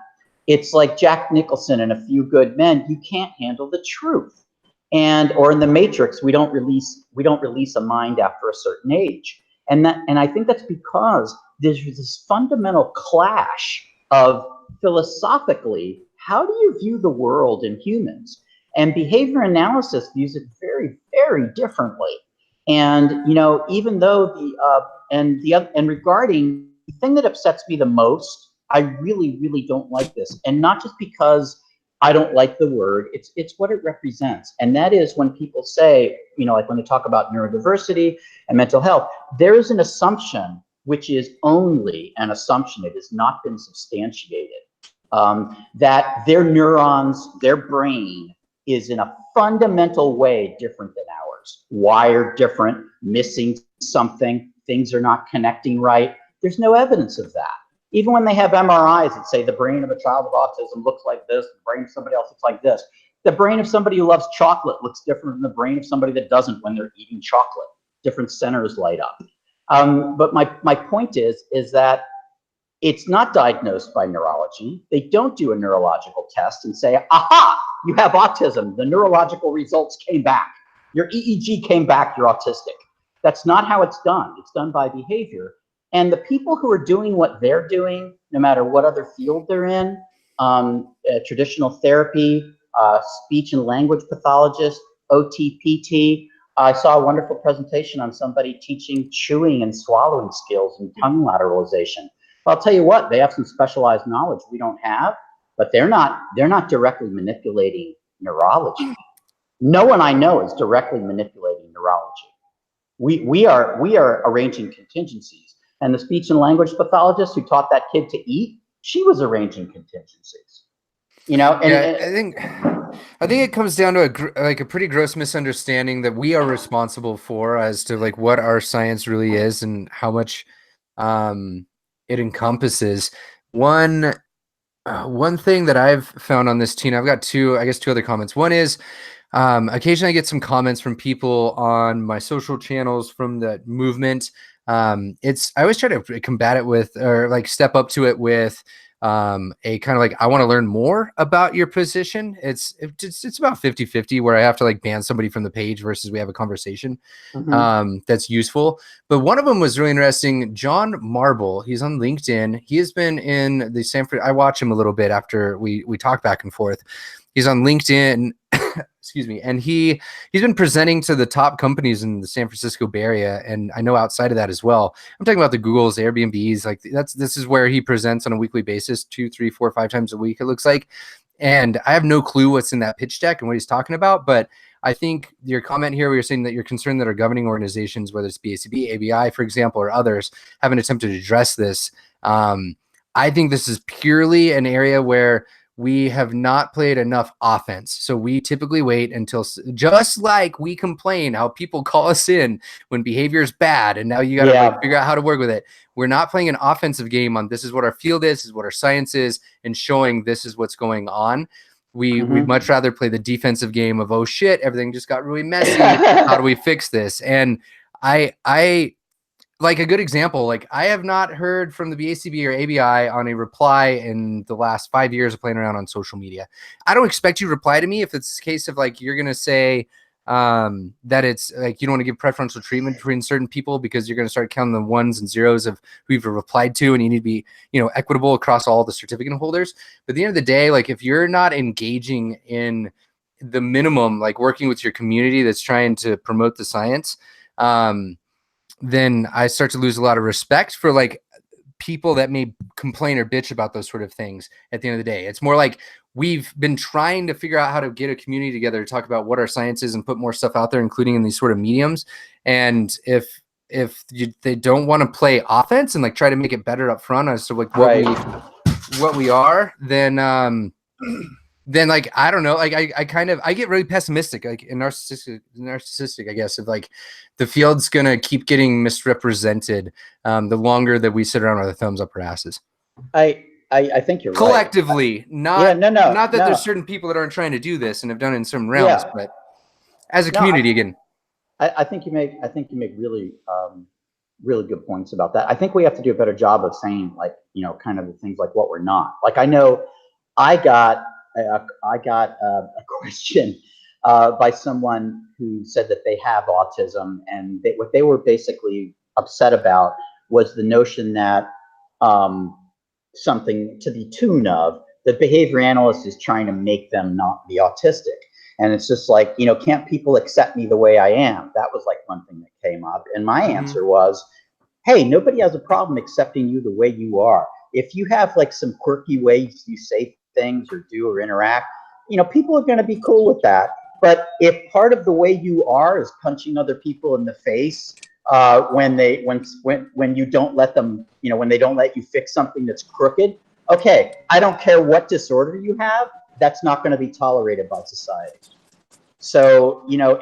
it's like Jack Nicholson and A Few Good Men. You can't handle the truth. Or in the Matrix, we don't release a mind after a certain age. And I think that's because there's this fundamental clash of philosophically, how do you view the world and humans? And behavior analysis views it very, very differently. And even though regarding the thing that upsets me the most, I really, really don't like this, and not just because I don't like the word, it's what it represents. And that is when people say, like when they talk about neurodiversity and mental health, there is an assumption, which is only an assumption, it has not been substantiated, that their neurons, their brain is in a fundamental way different than ours, wired different, missing something, things are not connecting right. There's no evidence of that. Even when they have MRIs that say the brain of a child with autism looks like this, the brain of somebody else looks like this. The brain of somebody who loves chocolate looks different than the brain of somebody that doesn't when they're eating chocolate. Different centers light up. But my point is that it's not diagnosed by neurology. They don't do a neurological test and say, aha, you have autism. The neurological results came back. Your EEG came back, you're autistic. That's not how it's done. It's done by behavior. And the people who are doing what they're doing, no matter what other field they're in, traditional therapy, speech and language pathologist, OT, PT. I saw a wonderful presentation on somebody teaching chewing and swallowing skills and tongue lateralization. Well, I'll tell you what, they have some specialized knowledge we don't have, but they're not directly manipulating neurology. No one I know is directly manipulating neurology. We are arranging contingencies. And the speech and language pathologist who taught that kid to eat, she was arranging contingencies. I think it comes down to a pretty gross misunderstanding that we are responsible for as to like what our science really is and how much it encompasses. One thing that I've found on this, Tina, I've got two other comments. One is occasionally I get some comments from people on my social channels from the movement. I always try to combat it with, or like step up to it with a kind of like, I want to learn more about your position. It's about 50-50 where I have to like ban somebody from the page versus we have a conversation that's useful. But one of them was really interesting. John Marble, he's on LinkedIn. He has been in the Sanford. I watch him a little bit after we talk back and forth. He's on LinkedIn. Excuse me. And he's been presenting to the top companies in the San Francisco Bay Area. And I know outside of that as well. I'm talking about the Googles, Airbnbs, like this is where he presents on a weekly basis, 2, 3, 4, 5 times a week, it looks like. And I have no clue what's in that pitch deck and what he's talking about. But I think your comment here, where you're saying that you're concerned that our governing organizations, whether it's BCBA, ABI, for example, or others, haven't attempted to address this. I think this is purely an area where we have not played enough offense. So we typically wait until, just like we complain how people call us in when behavior is bad, and now you got to like figure out how to work with it. We're not playing an offensive game on this is what our field is, this is what our science is, and showing this is what's going on. We'd much rather play the defensive game of, oh shit, everything just got really messy. How do we fix this? And I like a good example, like I have not heard from the BCBA or ABI on a reply in the last 5 years of playing around on social media. I don't expect you to reply to me if it's a case of like, you're going to say that it's like, you don't want to give preferential treatment between certain people because you're going to start counting the ones and zeros of who you've replied to, and you need to be, equitable across all the certificate holders. But at the end of the day, like if you're not engaging in the minimum, like working with your community that's trying to promote the science, then I start to lose a lot of respect for like people that may complain or bitch about those sort of things at the end of the day. It's more like we've been trying to figure out how to get a community together to talk about what our science is and put more stuff out there, including in these sort of mediums. And if they don't want to play offense and like try to make it better up front as to like what we are, then like, I don't know, like I get really pessimistic, like narcissistic, I guess, of like the field's going to keep getting misrepresented the longer that we sit around with our thumbs up our asses. I think you're collectively, right. not that there's certain people that aren't trying to do this and have done it in some realms, but as a community, again. I think you make really, really good points about that. I think we have to do a better job of saying like, kind of the things like what we're not. Like I know I got a question by someone who said that they have autism, and what they were basically upset about was the notion that something to the tune of the behavior analyst is trying to make them not be autistic. And it's just like, you know, can't people accept me the way I am? That was like one thing that came up. And my answer was, hey, nobody has a problem accepting you the way you are. If you have like some quirky ways you say things or do or interact, you know, people are going to be cool with that. But if part of the way you are is punching other people in the face when you don't let them, you know, when they don't let you fix something that's crooked, okay, I don't care what disorder you have, that's not going to be tolerated by society. So, you know,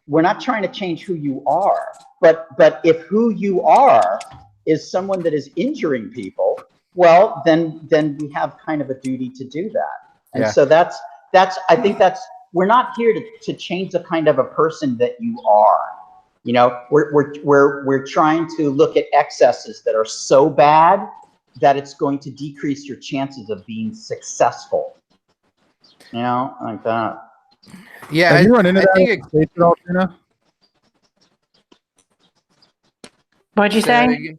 we're not trying to change who you are, but if who you are is someone that is injuring people, well, then we have kind of a duty to do that. And so that's I think we're not here to change the kind of a person that you are. You know, we're trying to look at excesses that are so bad that it's going to decrease your chances of being successful. You know, like that. Yeah, Have you run into that in the States at all, Tina? What'd you say? Have you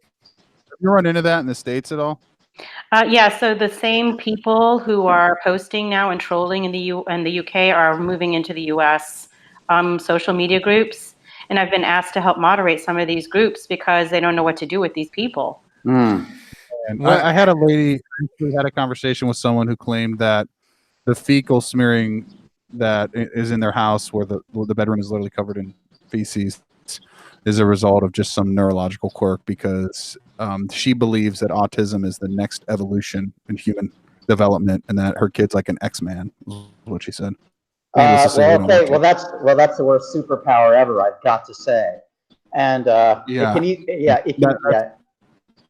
run into that in the States at all? Yeah, so the same people who are posting now and trolling in the UK are moving into the US social media groups. And I've been asked to help moderate some of these groups because they don't know what to do with these people. And I had a lady who had a conversation with someone who claimed that the fecal smearing that is in their house where the bedroom is literally covered in feces is a result of just some neurological quirk, because she believes that autism is the next evolution in human development, and that her kid's like an X-Man, is what she said. Well, that's the worst superpower ever, I've got to say. And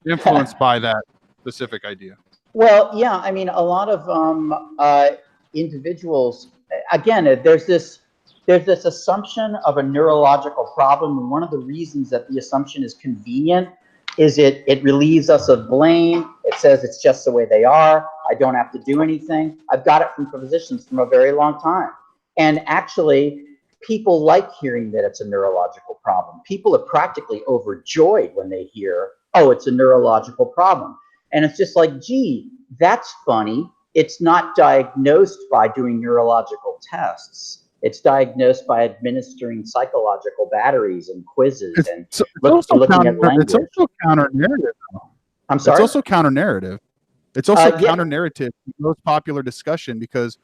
influenced by that specific idea. Well, yeah, I mean, a lot of individuals, again, there's this assumption of a neurological problem, and one of the reasons that the assumption is convenient is it relieves us of blame. It says it's just the way they are. I don't have to do anything. I've got it from physicians from a very long time. And actually, people like hearing that it's a neurological problem. People are practically overjoyed when they hear, oh, it's a neurological problem. And it's just like, gee, that's funny. It's not diagnosed by doing neurological tests. It's diagnosed by administering psychological batteries and quizzes and looking at language. It's also counter-narrative. I'm sorry? It's also counter-narrative. It's also counter-narrative, most popular discussion, because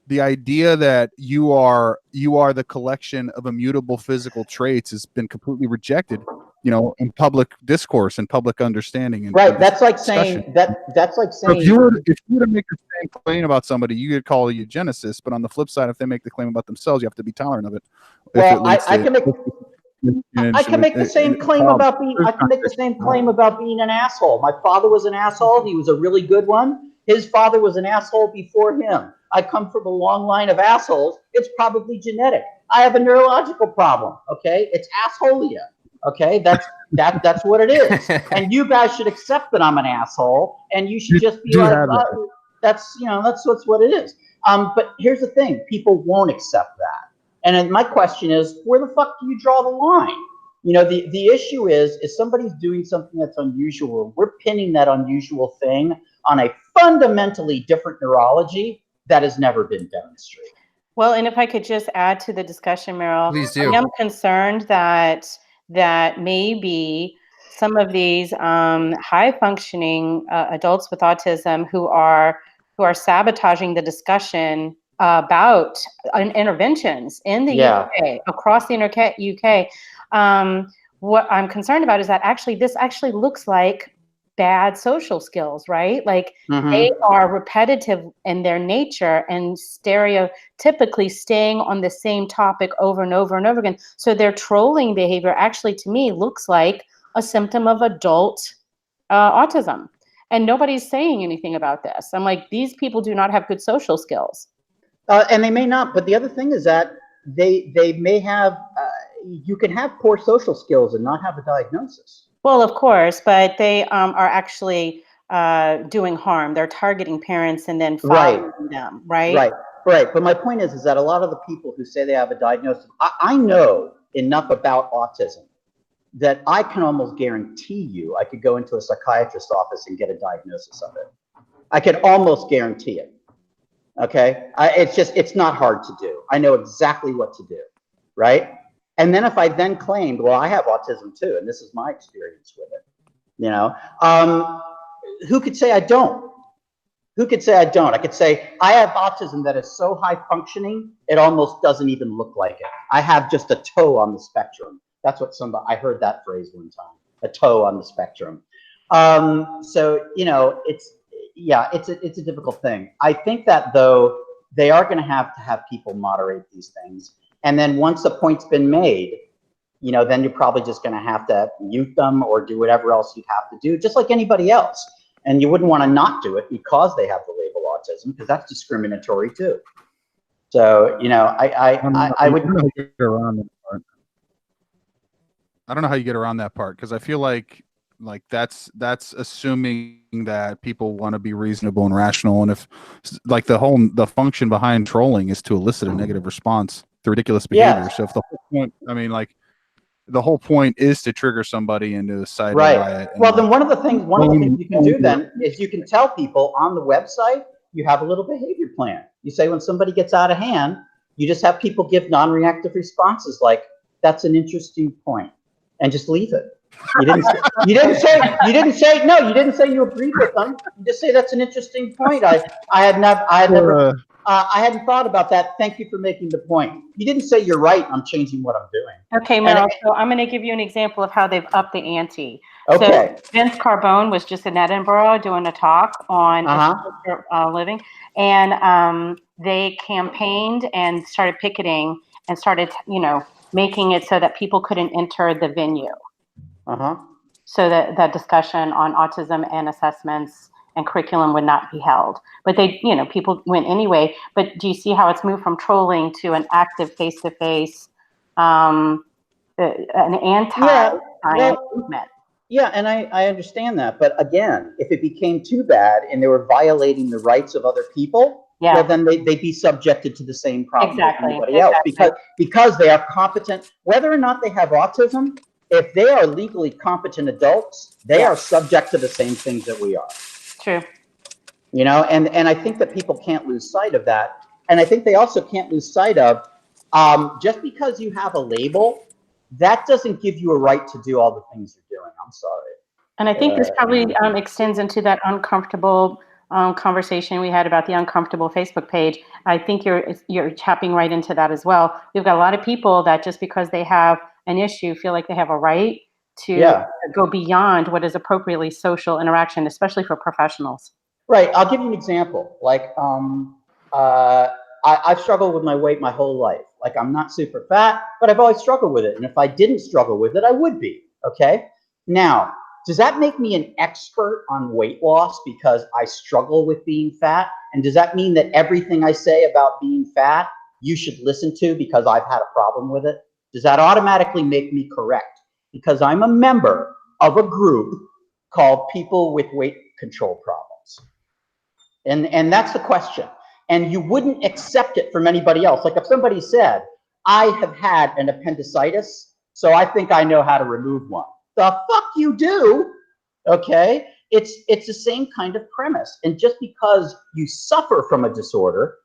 the idea that you are the collection of immutable physical traits has been completely rejected, you know, in public discourse and public understanding. And, right. That's like saying that's like saying, if you were to make the same claim about somebody, you could call a eugenicist. But on the flip side, if they make the claim about themselves, you have to be tolerant of it. Well, I can make the same claim about being an asshole. My father was an asshole. He was a really good one. His father was an asshole before him. I come from a long line of assholes. It's probably genetic. I have a neurological problem. Okay, it's assholia. Okay, that's what it is. And you guys should accept that I'm an asshole, and you should just be like, that's what it is. But here's the thing: people won't accept that. And then my question is, where the fuck do you draw the line? You know, the issue is, if somebody's doing something that's unusual, we're pinning that unusual thing on a fundamentally different neurology that has never been demonstrated. Well, and if I could just add to the discussion, Merrill, please do. I am concerned that maybe some of these high functioning adults with autism who are sabotaging the discussion about interventions in the UK, across the UK. What I'm concerned about is that this actually looks like bad social skills, right? Like they are repetitive in their nature and stereotypically staying on the same topic over and over and over again. So their trolling behavior actually, to me, looks like a symptom of adult autism. And nobody's saying anything about this. I'm like, these people do not have good social skills. And they may not, but the other thing is that they may have, you can have poor social skills and not have a diagnosis. Well, of course, but they are actually doing harm. They're targeting parents and then following them, right? Right. But my point is that a lot of the people who say they have a diagnosis, I know enough about autism that I can almost guarantee you I could go into a psychiatrist's office and get a diagnosis of it. I could almost guarantee it. Okay, it's not hard to do. I know exactly what to do, right? And then if I then claimed, well, I have autism too, and this is my experience with it, you know, who could say I don't? Who could say I don't? I could say I have autism that is so high functioning, it almost doesn't even look like it. I have just a toe on the spectrum. That's what I heard that phrase one time, a toe on the spectrum. So, you know, it's a difficult thing. I think that though, they are going to have people moderate these things. And then once the point's been made, you know, then you're probably just going to have to mute them or do whatever else you have to do, just like anybody else. And you wouldn't want to not do it because they have the label autism, because that's discriminatory too. So, you know, I would get around that part. I don't know how you get around that part, because I feel like that's assuming that people want to be reasonable and rational, and if like the function behind trolling is to elicit a negative response through ridiculous behavior. So if the whole point, I mean, like, the whole point is to trigger somebody into a side riot. Well, then one of the things you can do then is you can tell people on the website, you have a little behavior plan. You say when somebody gets out of hand, you just have people give non-reactive responses like, that's an interesting point, and just leave it. You didn't say you agreed with them. You just say that's an interesting point. I hadn't thought about that. Thank you for making the point. You didn't say you're right. I'm changing what I'm doing. Okay, Merrill. So I'm going to give you an example of how they've upped the ante. Okay. So Vince Carbone was just in Edinburgh doing a talk on living, and they campaigned and started picketing and started, you know, making it so that people couldn't enter the venue. So that discussion on autism and assessments and curriculum would not be held. But they, you know, people went anyway. But do you see how it's moved from trolling to an active face-to-face, an anti-science movement? Yeah, and I understand that. But again, if it became too bad and they were violating the rights of other people, well, then they'd be subjected to the same problem as anybody else, because they are competent, whether or not they have autism. If they are legally competent adults, they are subject to the same things that we are. True. You know, and I think that people can't lose sight of that. And I think they also can't lose sight of, just because you have a label, that doesn't give you a right to do all the things you're doing. I'm sorry. And I think this probably extends into that uncomfortable conversation we had about the uncomfortable Facebook page. I think you're tapping right into that as well. We've got a lot of people that just because they have an issue feel like they have a right to go beyond what is appropriately social interaction, especially for professionals. Right. I'll give you an example. Like, I've struggled with my weight my whole life. Like, I'm not super fat, but I've always struggled with it. And if I didn't struggle with it, I would be. Okay. Now, does that make me an expert on weight loss because I struggle with being fat? And does that mean that everything I say about being fat, you should listen to because I've had a problem with it? Does that automatically make me correct? Because I'm a member of a group called People with Weight Control Problems. And that's the question. And you wouldn't accept it from anybody else. Like if somebody said, I have had an appendicitis, so I think I know how to remove one. The fuck you do, okay? It's the same kind of premise. And just because you suffer from a disorder,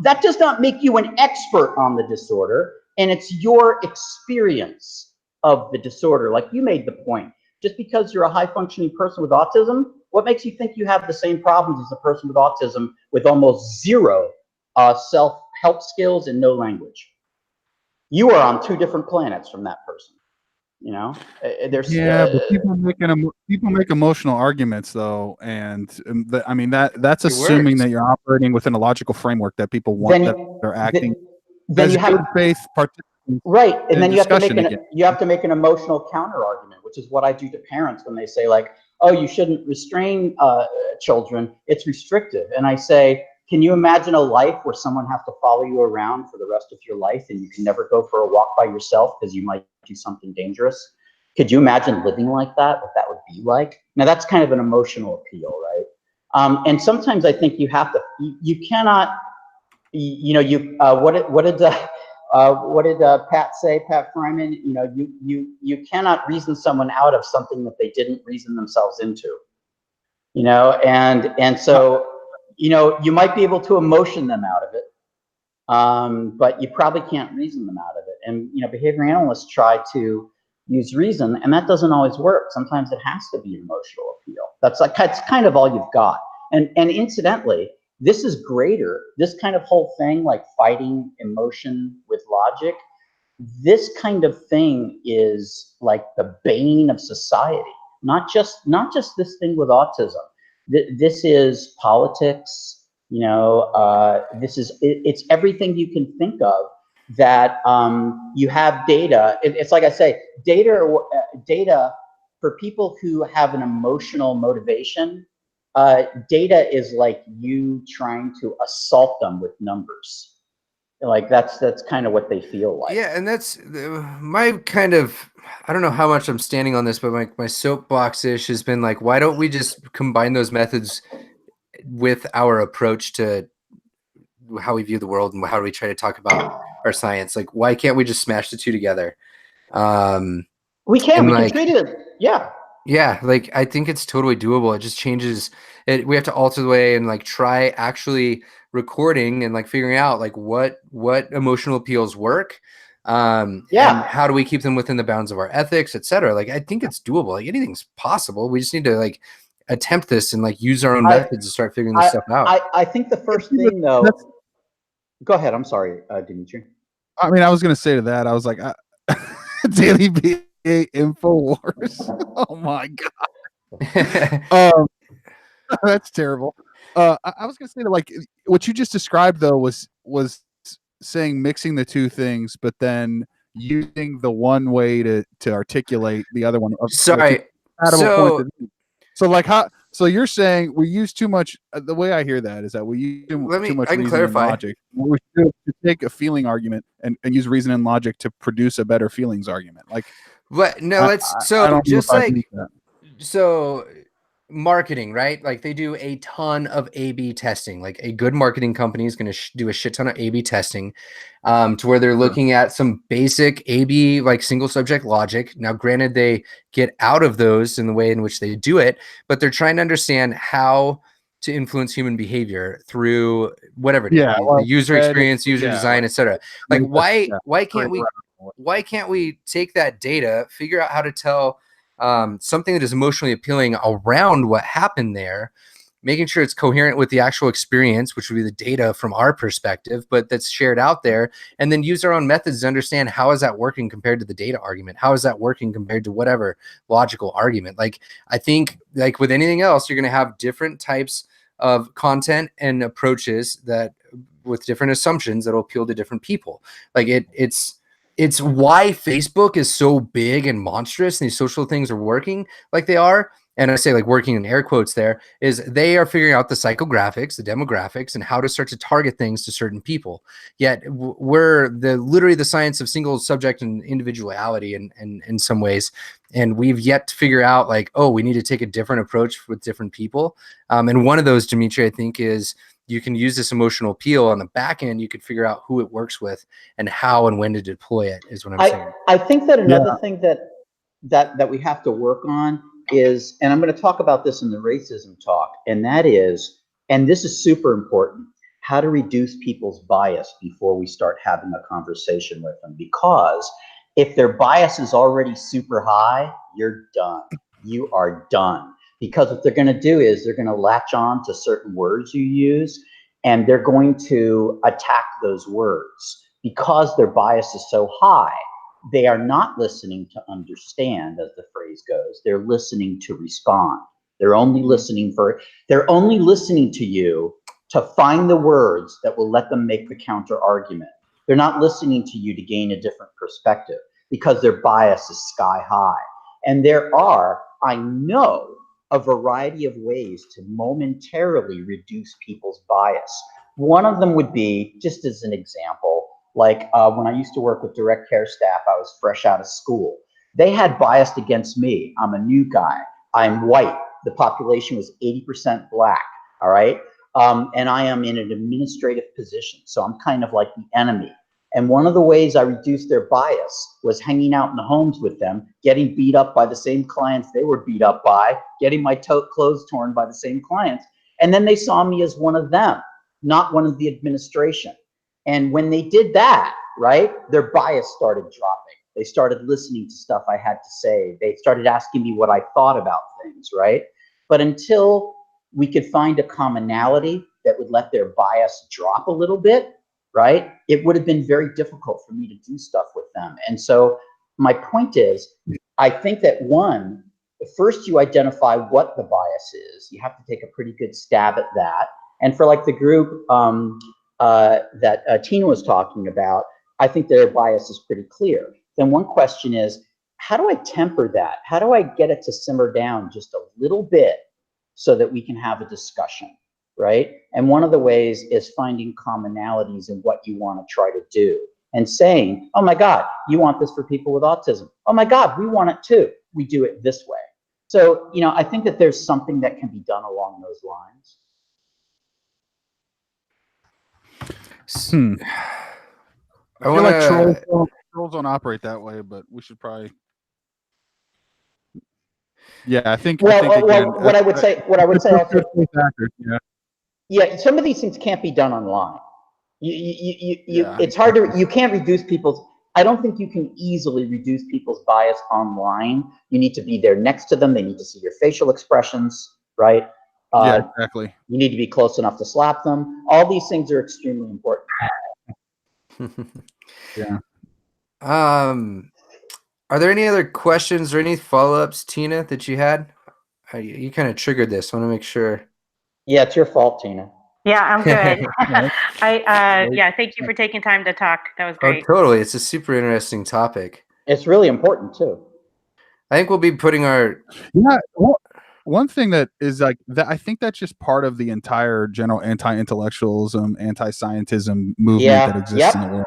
that does not make you an expert on the disorder. And it's your experience of the disorder. Like you made the point. Just because you're a high-functioning person with autism, what makes you think you have the same problems as a person with autism with almost zero self-help skills and no language? You are on two different planets from that person. You know, there's but people make emotional arguments though, and I mean that's assuming that you're operating within a logical framework that people want, that they're acting. Then you have good faith participants. Right, and then you have to make an emotional counter argument, which is what I do to parents when they say like, "Oh, you shouldn't restrain children; it's restrictive." And I say, "Can you imagine a life where someone has to follow you around for the rest of your life, and you can never go for a walk by yourself because you might do something dangerous? Could you imagine living like that? What that would be like?" Now that's kind of an emotional appeal, right? And sometimes I think you have to. You cannot. You know, what did What did Pat say, Pat Fryman? You know, you cannot reason someone out of something that they didn't reason themselves into. You know, and so, you know, you might be able to emotion them out of it, but you probably can't reason them out of it. And, you know, behavior analysts try to use reason, and that doesn't always work. Sometimes it has to be emotional appeal. That's kind of all you've got. And incidentally, this is greater. This kind of whole thing, like fighting emotion with logic, this kind of thing is like the bane of society. Not just this thing with autism. This is politics. You know, it's everything you can think of that you have data. It's like I say, data for people who have an emotional motivation. Data is like you trying to assault them with numbers. Like that's kind of what they feel like. Yeah, and that's my kind of, I don't know how much I'm standing on this, but my soapbox-ish has been like, why don't we just combine those methods with our approach to how we view the world and how do we try to talk about our science? Like, why can't we just smash the two together? We can treat it, yeah. Yeah, like I think it's totally doable. It just changes it. We have to alter the way and like try actually recording and like figuring out like what emotional appeals work. And how do we keep them within the bounds of our ethics, etc. Like I think it's doable. Like anything's possible. We just need to like attempt this and like use our own methods to start figuring this stuff out. I think the first thing though, go ahead. I'm sorry, Dimitri. I mean, I was going to say to that, I was like, Daily BA Infowars. Oh my God. That's terrible. I was going to say that, like, what you just described though was saying mixing the two things, but then using the one way to articulate the other one. Sorry. So like how? So you're saying we use too much. The way I hear that is that we use too much reason and logic. We should take a feeling argument and use reason and logic to produce a better feelings argument. Like, but no, so marketing, right? Like they do a ton of A/B testing. Like a good marketing company is going to do a shit ton of A/B testing, to where they're looking at some basic A/B, like single subject logic. Now, granted, they get out of those in the way in which they do it, but they're trying to understand how to influence human behavior through whatever it is, the user experience, user design, etc. Like why can't we take that data, figure out how to tell something that is emotionally appealing around what happened there, making sure it's coherent with the actual experience, which would be the data from our perspective, but that's shared out there, and then use our own methods to understand how is that working compared to the data argument? How is that working compared to whatever logical argument? Like, I think like with anything else, you're going to have different types of content and approaches that with different assumptions that will appeal to different people. Like it's why Facebook is so big and monstrous and these social things are working like they are. And I say like working in air quotes there is they are figuring out the psychographics, the demographics, and how to start to target things to certain people. Yet we're literally the science of single subject and individuality in some ways. And we've yet to figure out like, oh, we need to take a different approach with different people. And one of those, Dimitri, I think is you can use this emotional appeal on the back end. You could figure out who it works with and how and when to deploy it is what I'm saying. I think that another thing that we have to work on is, and I'm going to talk about this in the racism talk, and that is, and this is super important, how to reduce people's bias before we start having a conversation with them. Because if their bias is already super high, you're done. You are done. Because what they're going to do is they're going to latch on to certain words you use, and they're going to attack those words. Because their bias is so high, they are not listening to understand, as the phrase goes. They're listening to respond. They're only listening to you to find the words that will let them make the counter argument. They're not listening to you to gain a different perspective because their bias is sky high. And there are, I know, a variety of ways to momentarily reduce people's bias. One of them would be, just as an example, like when I used to work with direct care staff, I was fresh out of school. They had bias against me. I'm a new guy. I'm white. The population was 80% black, all right? And I am in an administrative position, so I'm kind of like the enemy. And one of the ways I reduced their bias was hanging out in the homes with them, getting beat up by the same clients they were beat up by, getting my clothes torn by the same clients. And then they saw me as one of them, not one of the administration. And when they did that, right, their bias started dropping. They started listening to stuff I had to say. They started asking me what I thought about things, right? But until we could find a commonality that would let their bias drop a little bit, right, it would have been very difficult for me to do stuff with them. And so my point is, I think that one, first you identify what the bias is. You have to take a pretty good stab at that. And for like the group that Tina was talking about, I think their bias is pretty clear. Then one question is, how do I temper that? How do I get it to simmer down just a little bit so that we can have a discussion, right? And one of the ways is finding commonalities in what you want to try to do and saying, oh my God, you want this for people with autism. Oh my God, we want it too. We do it this way. So, you know, I think that there's something that can be done along those lines. I feel like trolls don't operate that way, but we should probably. Yeah, I think. Well, again, what I would say also. Yeah, some of these things can't be done online. Yeah. It's hard to. You can't reduce people's. I don't think you can easily reduce people's bias online. You need to be there next to them. They need to see your facial expressions, right? Yeah, exactly. You need to be close enough to slap them. All these things are extremely important. Yeah. Are there any other questions or any follow-ups, Tina, that you had? You kind of triggered this. I want to make sure. Yeah, it's your fault, Tina. Yeah, I'm good. Yeah, thank you for taking time to talk. That was great. Oh, totally. It's a super interesting topic. It's really important too. I think we'll be putting our one thing that is like that. I think that's just part of the entire general anti-intellectualism, anti-scientism movement that exists in the world.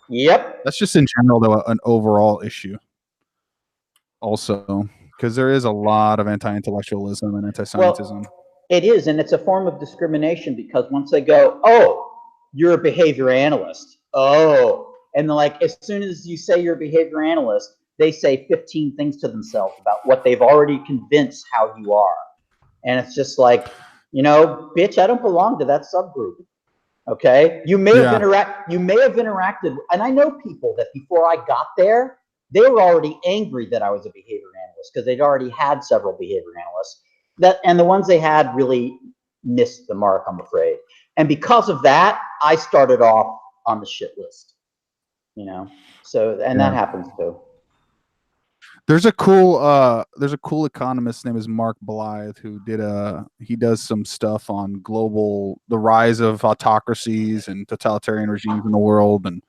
Yep. That's just in general, though, an overall issue. Also, because there is a lot of anti-intellectualism and anti-scientism. Well, it is, and it's a form of discrimination because once they go, oh, you're a behavior analyst. Oh, and like as soon as you say you're a behavior analyst, they say 15 things to themselves about what they've already convinced how you are. And it's just like, you know, bitch, I don't belong to that subgroup. Okay. You may have interacted. And I know people that before I got there, they were already angry that I was a behavior analyst because they'd already had several behavior analysts and the ones they had really missed the mark, I'm afraid. And because of that, I started off on the shit list, you know? So, and that happens too. There's a cool economist named Mark Blythe who he does some stuff on the rise of autocracies and totalitarian regimes in the world, and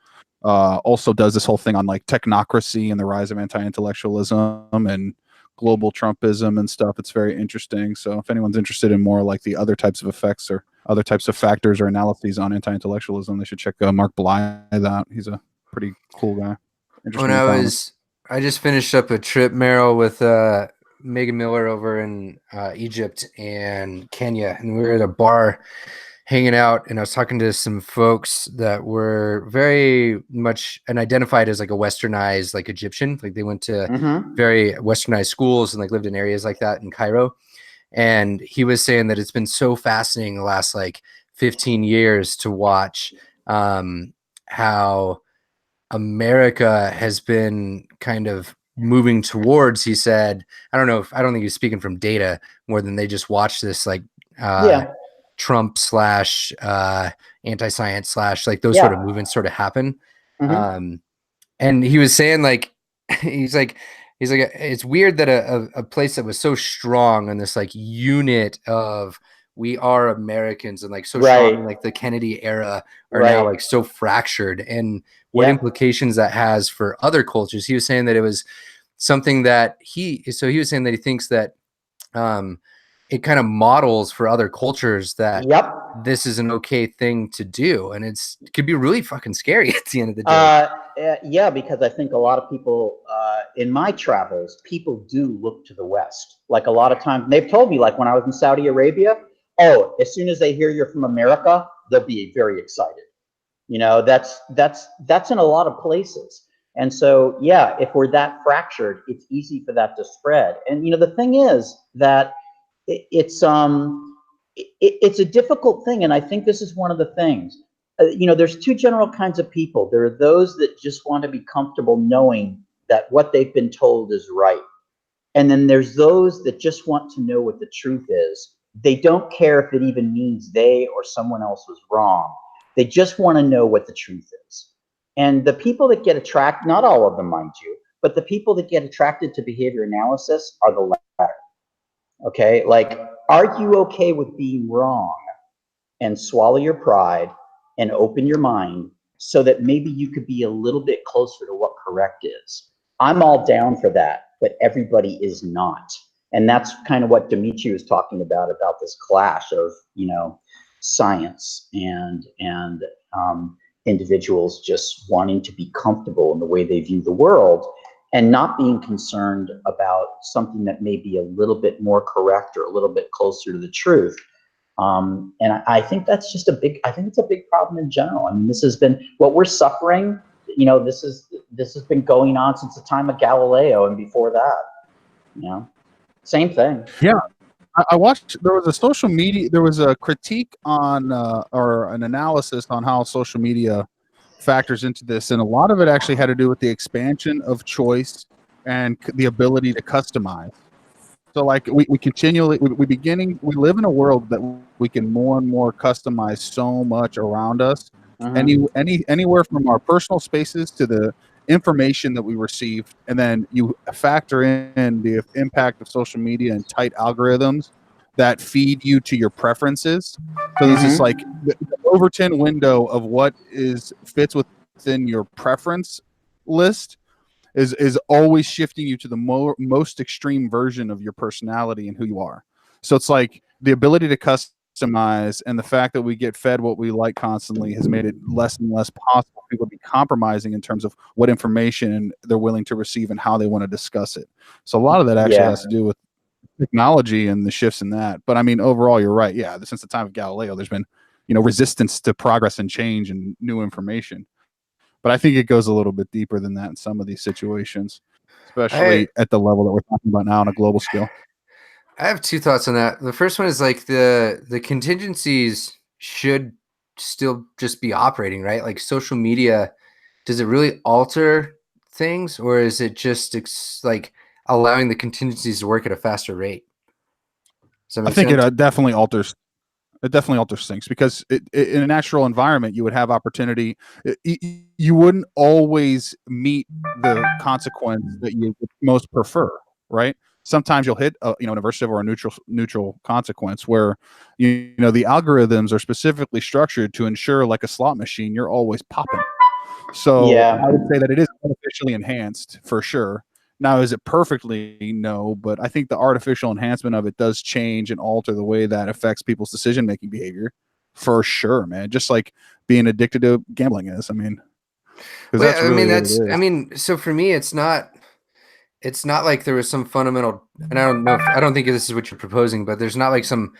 also does this whole thing on like technocracy and the rise of anti-intellectualism and global Trumpism and stuff. It's very interesting. So if anyone's interested in more like the other types of effects or other types of factors or analyses on anti-intellectualism, they should check Mark Blythe out. He's a pretty cool guy. I just finished up a trip, Merrill, with Megan Miller over in Egypt and Kenya, and we were at a bar hanging out, and I was talking to some folks that were very much and identified as like a westernized, like Egyptian, like they went to very westernized schools and like lived in areas like that in Cairo. And he was saying that it's been so fascinating the last like 15 years to watch how America has been kind of moving towards, he said, I don't think he was speaking from data more than they just watched this like Trump / anti-science / like those sort of movements sort of happen. And he was saying like, he's like, it's weird that a place that was so strong in this like unit of we are Americans and like so strong in like the Kennedy era are now like so fractured, and what implications that has for other cultures. He was saying that it was something that he was saying that he thinks that it kind of models for other cultures that this is an okay thing to do, and it could be really fucking scary at the end of the day. Yeah, because I think a lot of people in my travels, people do look to the West. Like a lot of times, they've told me, like when I was in Saudi Arabia, oh, as soon as they hear you're from America, they'll be very excited. You know, that's in a lot of places. And so, yeah, if we're that fractured, it's easy for that to spread. And you know, the thing is that it's a difficult thing, and I think this is one of the things. You know, there's two general kinds of people. There are those that just want to be comfortable knowing that what they've been told is right, and then there's those that just want to know what the truth is. They don't care if it even means they or someone else was wrong. They just want to know what the truth is. And the people that get attracted, not all of them, mind you, but the people that get attracted to behavior analysis are the latter. Okay, like, are you okay with being wrong, and swallow your pride and open your mind so that maybe you could be a little bit closer to what correct is? I'm all down for that, but everybody is not. And that's kind of what Dimitri was talking about this clash of, you know, science and individuals just wanting to be comfortable in the way they view the world, and not being concerned about something that may be a little bit more correct or a little bit closer to the truth. And I think that's just I think it's a big problem in general. I mean, this has been what we're suffering. You know, this has been going on since the time of Galileo and before that. You know, same thing. Yeah. I watched, there was a critique on, or an analysis on how social media factors into this. And a lot of it actually had to do with the expansion of choice and the ability to customize. So like we live in a world that we can more and more customize so much around us. Anywhere from our personal spaces to the information that we receive, and then you factor in the impact of social media and tight algorithms that feed you to your preferences. So this is like the Overton window of what fits within your preference list is always shifting you to the most extreme version of your personality and who you are. So it's like the ability to customize and the fact that we get fed what we like constantly has made it less and less possible for people to be compromising in terms of what information they're willing to receive and how they want to discuss it. So a lot of that actually has to do with technology and the shifts in that. But I mean, overall, you're right. Yeah, since the time of Galileo, there's been, you know, resistance to progress and change and new information. But I think it goes a little bit deeper than that in some of these situations, especially at the level that we're talking about now on a global scale. I have two thoughts on that. The first one is like the contingencies should still just be operating, right? Like social media, does it really alter things, or is it just like allowing the contingencies to work at a faster rate? I think it definitely alters. It definitely alters things because in a natural environment, you would have opportunity. You wouldn't always meet the consequence that you most prefer, right? Sometimes you'll hit an aversive or a neutral consequence where you know the algorithms are specifically structured to ensure, like a slot machine, you're always popping. So I would say that it is artificially enhanced for sure. Now, is it perfectly? No, but I think the artificial enhancement of it does change and alter the way that affects people's decision-making behavior for sure, man. Just like being addicted to gambling is. I mean, I mean, so for me, it's not like there was some fundamental, and I don't think this is what you're proposing, but there's not like some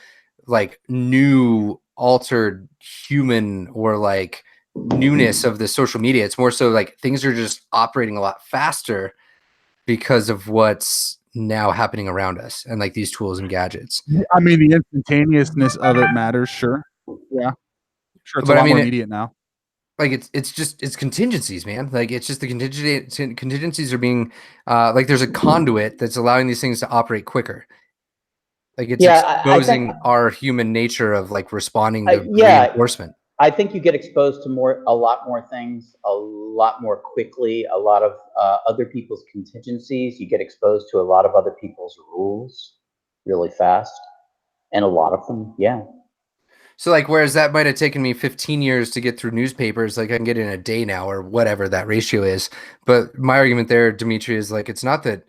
like new altered human or like newness of the social media. It's more so like things are just operating a lot faster because of what's now happening around us and like these tools and gadgets. I mean, the instantaneousness of it matters. Sure. Yeah. Sure. It's a lot more immediate now. Like it's contingencies, man. Like it's just the contingencies are being like there's a conduit that's allowing these things to operate quicker. Like it's exposing our human nature of like responding to reinforcement. I think you get exposed to a lot more things, a lot more quickly, a lot of other people's contingencies. You get exposed to a lot of other people's rules really fast, and a lot of them, So like, whereas that might have taken me 15 years to get through newspapers, like I can get in a day now or whatever that ratio is. But my argument there, Dimitri, is like, it's not that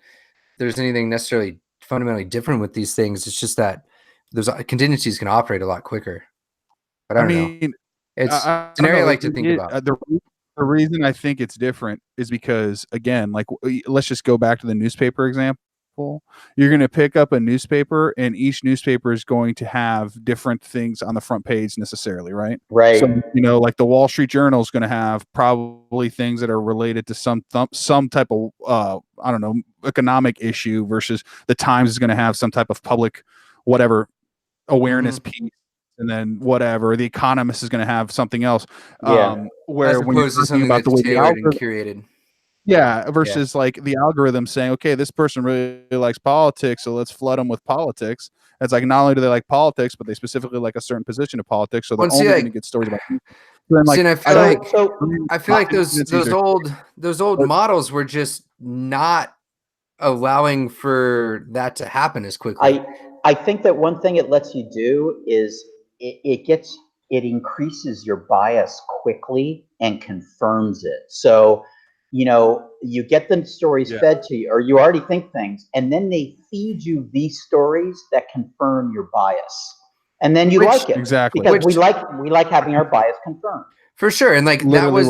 there's anything necessarily fundamentally different with these things. It's just that those contingencies can operate a lot quicker. But I don't know. It's an area I like to think about. The reason I think it's different is because, again, like let's just go back to the newspaper example. example, you're going to pick up a newspaper, and each newspaper is going to have different things on the front page necessarily, right? Right. So, like the Wall Street Journal is going to have probably things that are related to some type of, I don't know, economic issue, versus the Times is going to have some type of public, whatever, awareness piece. And then whatever, the Economist is going to have something else. Yeah. Where As when you're opposed to talking something about the that's way the tailored and algorithm, curated. yeah, versus like the algorithm saying, okay, this person really likes politics, so let's flood them with politics. It's like, not only do they like politics, but they specifically like a certain position of politics, so they're only going to get stories about people. So then, like, and I feel like tendencies those old models were just not allowing for that to happen as quickly. I think that one thing it lets you do is it increases your bias quickly and confirms it. So, you get the stories fed to you, or you already think things, and then they feed you these stories that confirm your bias. And then you like it. Exactly. Because we like having our bias confirmed. For sure. And like Literally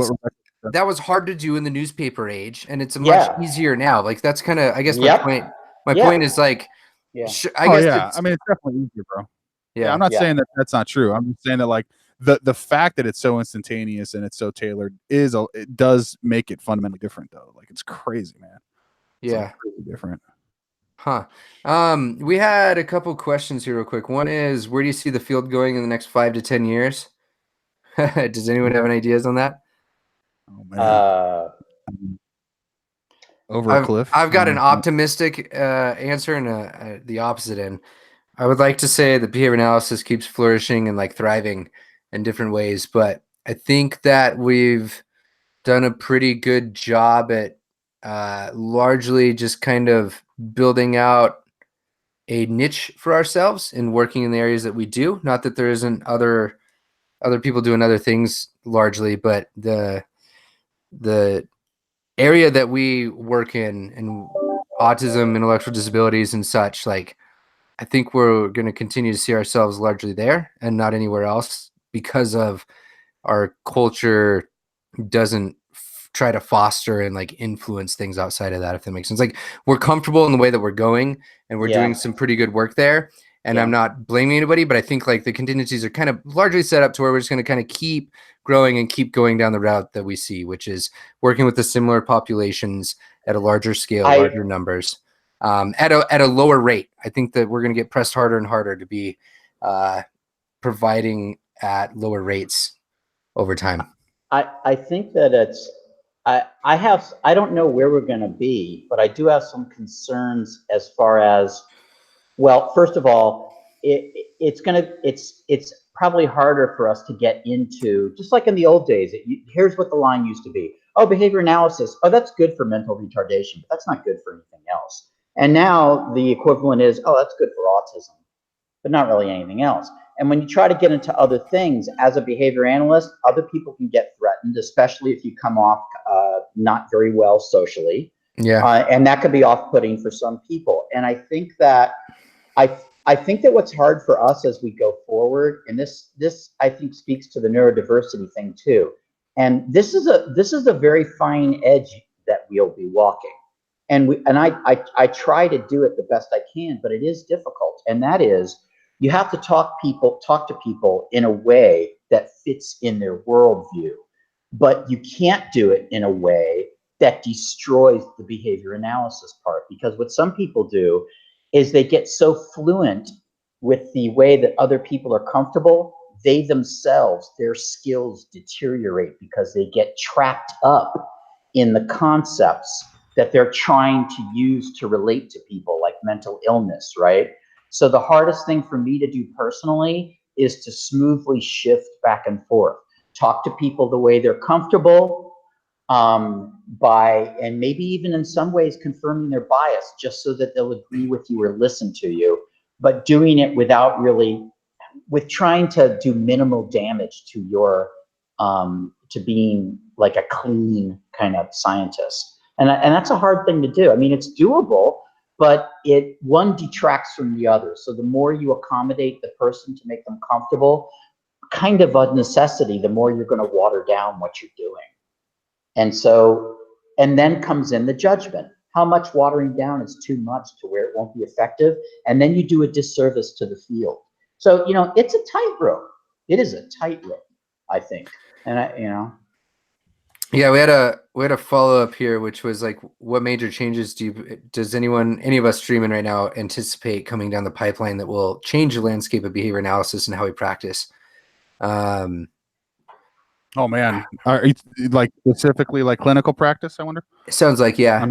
that was hard to do in the newspaper age, and it's much easier now. Like that's kind of, I guess, my point. My point is like, Yeah. I guess I mean, it's definitely easier, bro. Yeah. I'm not saying that that's not true. I'm just saying that, like, the fact that it's so instantaneous and it's so tailored it does make it fundamentally different, though. Like, it's crazy, man. It's like crazy different. Huh. We had a couple questions here real quick. One is, where do you see the field going in the next 5 to 10 years? Does anyone have any ideas on that? Oh, man. Over a cliff. I've got an optimistic answer and the opposite end. I would like to say that behavior analysis keeps flourishing and like thriving in different ways, but I think that we've done a pretty good job at largely just kind of building out a niche for ourselves and working in the areas that we do. Not that there isn't other people doing other things largely, but the area that we work in autism, intellectual disabilities and such, like, I think we're going to continue to see ourselves largely there and not anywhere else, because of our culture doesn't try to foster and like influence things outside of that, if that makes sense. Like, we're comfortable in the way that we're going, and we're doing some pretty good work there. And I'm not blaming anybody, but I think like the contingencies are kind of largely set up to where we're just going to kind of keep growing and keep going down the route that we see, which is working with the similar populations at a larger scale, larger numbers, at a lower rate. I think that we're going to get pressed harder and harder to be providing at lower rates over time. I think that it's, I don't know where we're going to be, but I do have some concerns as far as, well, first of all, it's probably harder for us to get into, just like in the old days. Here's what the line used to be. Oh, behavior analysis. Oh, that's good for mental retardation, but that's not good for anything else. And now the equivalent is, oh, that's good for autism, but not really anything else. And when you try to get into other things as a behavior analyst, other people can get threatened, especially if you come off not very well socially. Yeah. And that could be off-putting for some people. And I think that I think that what's hard for us as we go forward, and this I think speaks to the neurodiversity thing too. And this is a very fine edge that we'll be walking. And I try to do it the best I can, but it is difficult. And that is, you have to talk to people in a way that fits in their worldview, but you can't do it in a way that destroys the behavior analysis part. Because what some people do is they get so fluent with the way that other people are comfortable, they themselves, their skills deteriorate because they get trapped up in the concepts that they're trying to use to relate to people, like mental illness, right? So the hardest thing for me to do personally is to smoothly shift back and forth, talk to people the way they're comfortable, and maybe even in some ways confirming their bias, just so that they'll agree with you or listen to you, but doing it without really, with trying to do minimal damage to your, to being like a clean kind of scientist. And that's a hard thing to do. I mean, it's doable, but one detracts from the other. So the more you accommodate the person to make them comfortable, kind of a necessity, the more you're going to water down what you're doing. And so, and then comes in the judgment. how much watering down is too much to where it won't be effective, and then you do a disservice to the field. So, you know, it's a tightrope. It is a tightrope, I think. And Yeah, we had a follow up here, which was like, what major changes does any of us streaming right now anticipate coming down the pipeline that will change the landscape of behavior analysis and how we practice? Oh man, are you, like specifically like clinical practice? I wonder. It sounds like, yeah.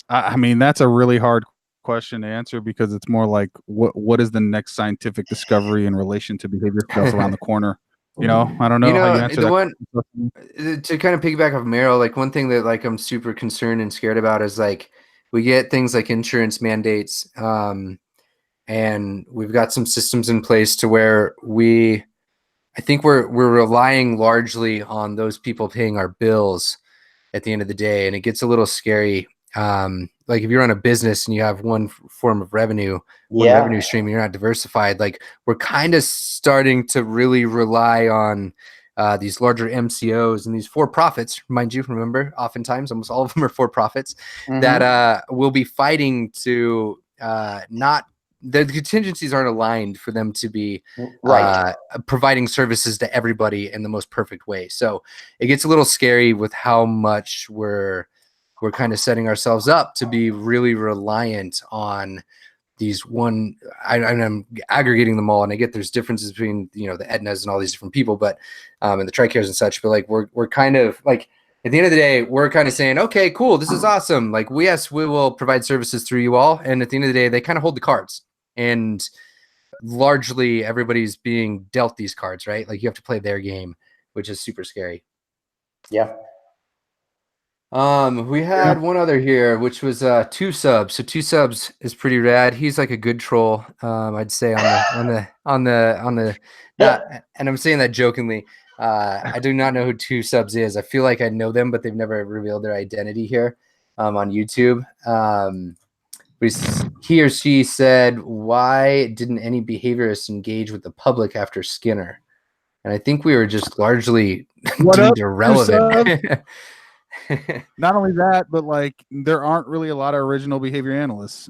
I mean that's a really hard question to answer because it's more like what is the next scientific discovery in relation to behavior that's around the corner? You know, I don't know how you answer the that. One to kind of piggyback off Merrill, like one thing that like I'm super concerned and scared about is like we get things like insurance mandates, and we've got some systems in place to where I think we're relying largely on those people paying our bills at the end of the day, and it gets a little scary. Like if you're on a business and you have one form of revenue, one revenue stream, and you're not diversified, like we're kind of starting to really rely on these larger MCOs and these for-profits, mind you, remember, oftentimes almost all of them are for-profits that will be fighting to not, the contingencies aren't aligned for them to be providing services to everybody in the most perfect way. So it gets a little scary with how much we're kind of setting ourselves up to be really reliant on these one. I'm aggregating them all, and I get there's differences between, you know, the Aetnas and all these different people, but and the TRICAREs and such. But like we're kind of like at the end of the day, we're kind of saying, okay, cool, this is awesome. Like we will provide services through you all, and at the end of the day, they kind of hold the cards, and largely everybody's being dealt these cards, right? Like you have to play their game, which is super scary. Yeah. We had one other here, which was 2 subs. So 2 subs is pretty rad. He's like a good troll, I'd say on the and I'm saying that jokingly. I do not know who 2 subs is. I feel like I know them, but they've never revealed their identity here on YouTube. He or she said, why didn't any behaviorists engage with the public after Skinner? And I think we were just largely deemed irrelevant. Not only that, but like there aren't really a lot of original behavior analysts.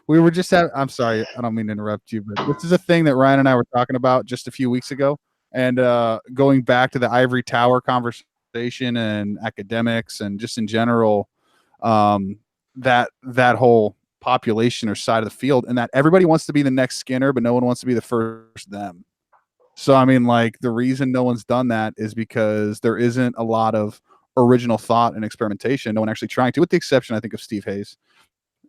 We were just I'm sorry, I don't mean to interrupt you, but this is a thing that Ryan and I were talking about just a few weeks ago, and going back to the ivory tower conversation and academics and just in general, that whole population or side of the field, and that everybody wants to be the next Skinner, but no one wants to be the first them. So, I mean, like the reason no one's done that is because there isn't a lot of original thought and experimentation. No one actually trying to, with the exception, I think, of Steve Hayes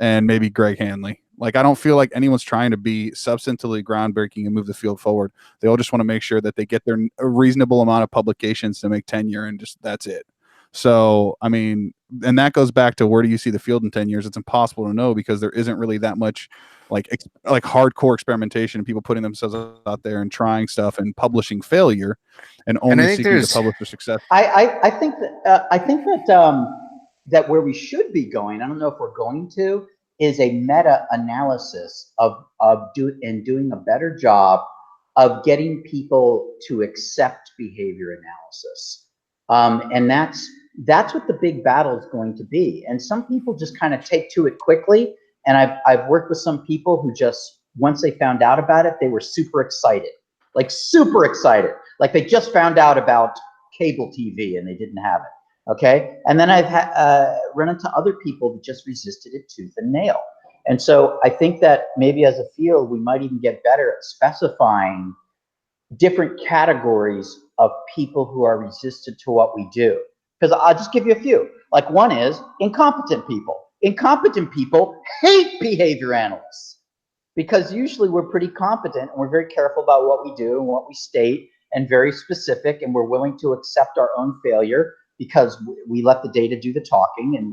and maybe Greg Hanley. Like, I don't feel like anyone's trying to be substantively groundbreaking and move the field forward. They all just want to make sure that they get a reasonable amount of publications to make tenure, and just that's it. So, I mean, and that goes back to where do you see the field in 10 years? It's impossible to know because there isn't really that much like hardcore experimentation and people putting themselves out there and trying stuff and publishing failure and only seeking to publish their success. I think that where we should be going, I don't know if we're going to, is a meta-analysis of doing a better job of getting people to accept behavior analysis. And that's what the big battle is going to be. And some people just kind of take to it quickly. And I've worked with some people who just, once they found out about it, they were super excited, like super excited. Like they just found out about cable TV and they didn't have it. Okay. And then I've run into other people that just resisted it tooth and nail. And so I think that maybe as a field, we might even get better at specifying different categories of people who are resistant to what we do. Because I'll just give you a few. Like one is incompetent people. Incompetent people hate behavior analysts because usually we're pretty competent and we're very careful about what we do and what we state and very specific, and we're willing to accept our own failure because we let the data do the talking, and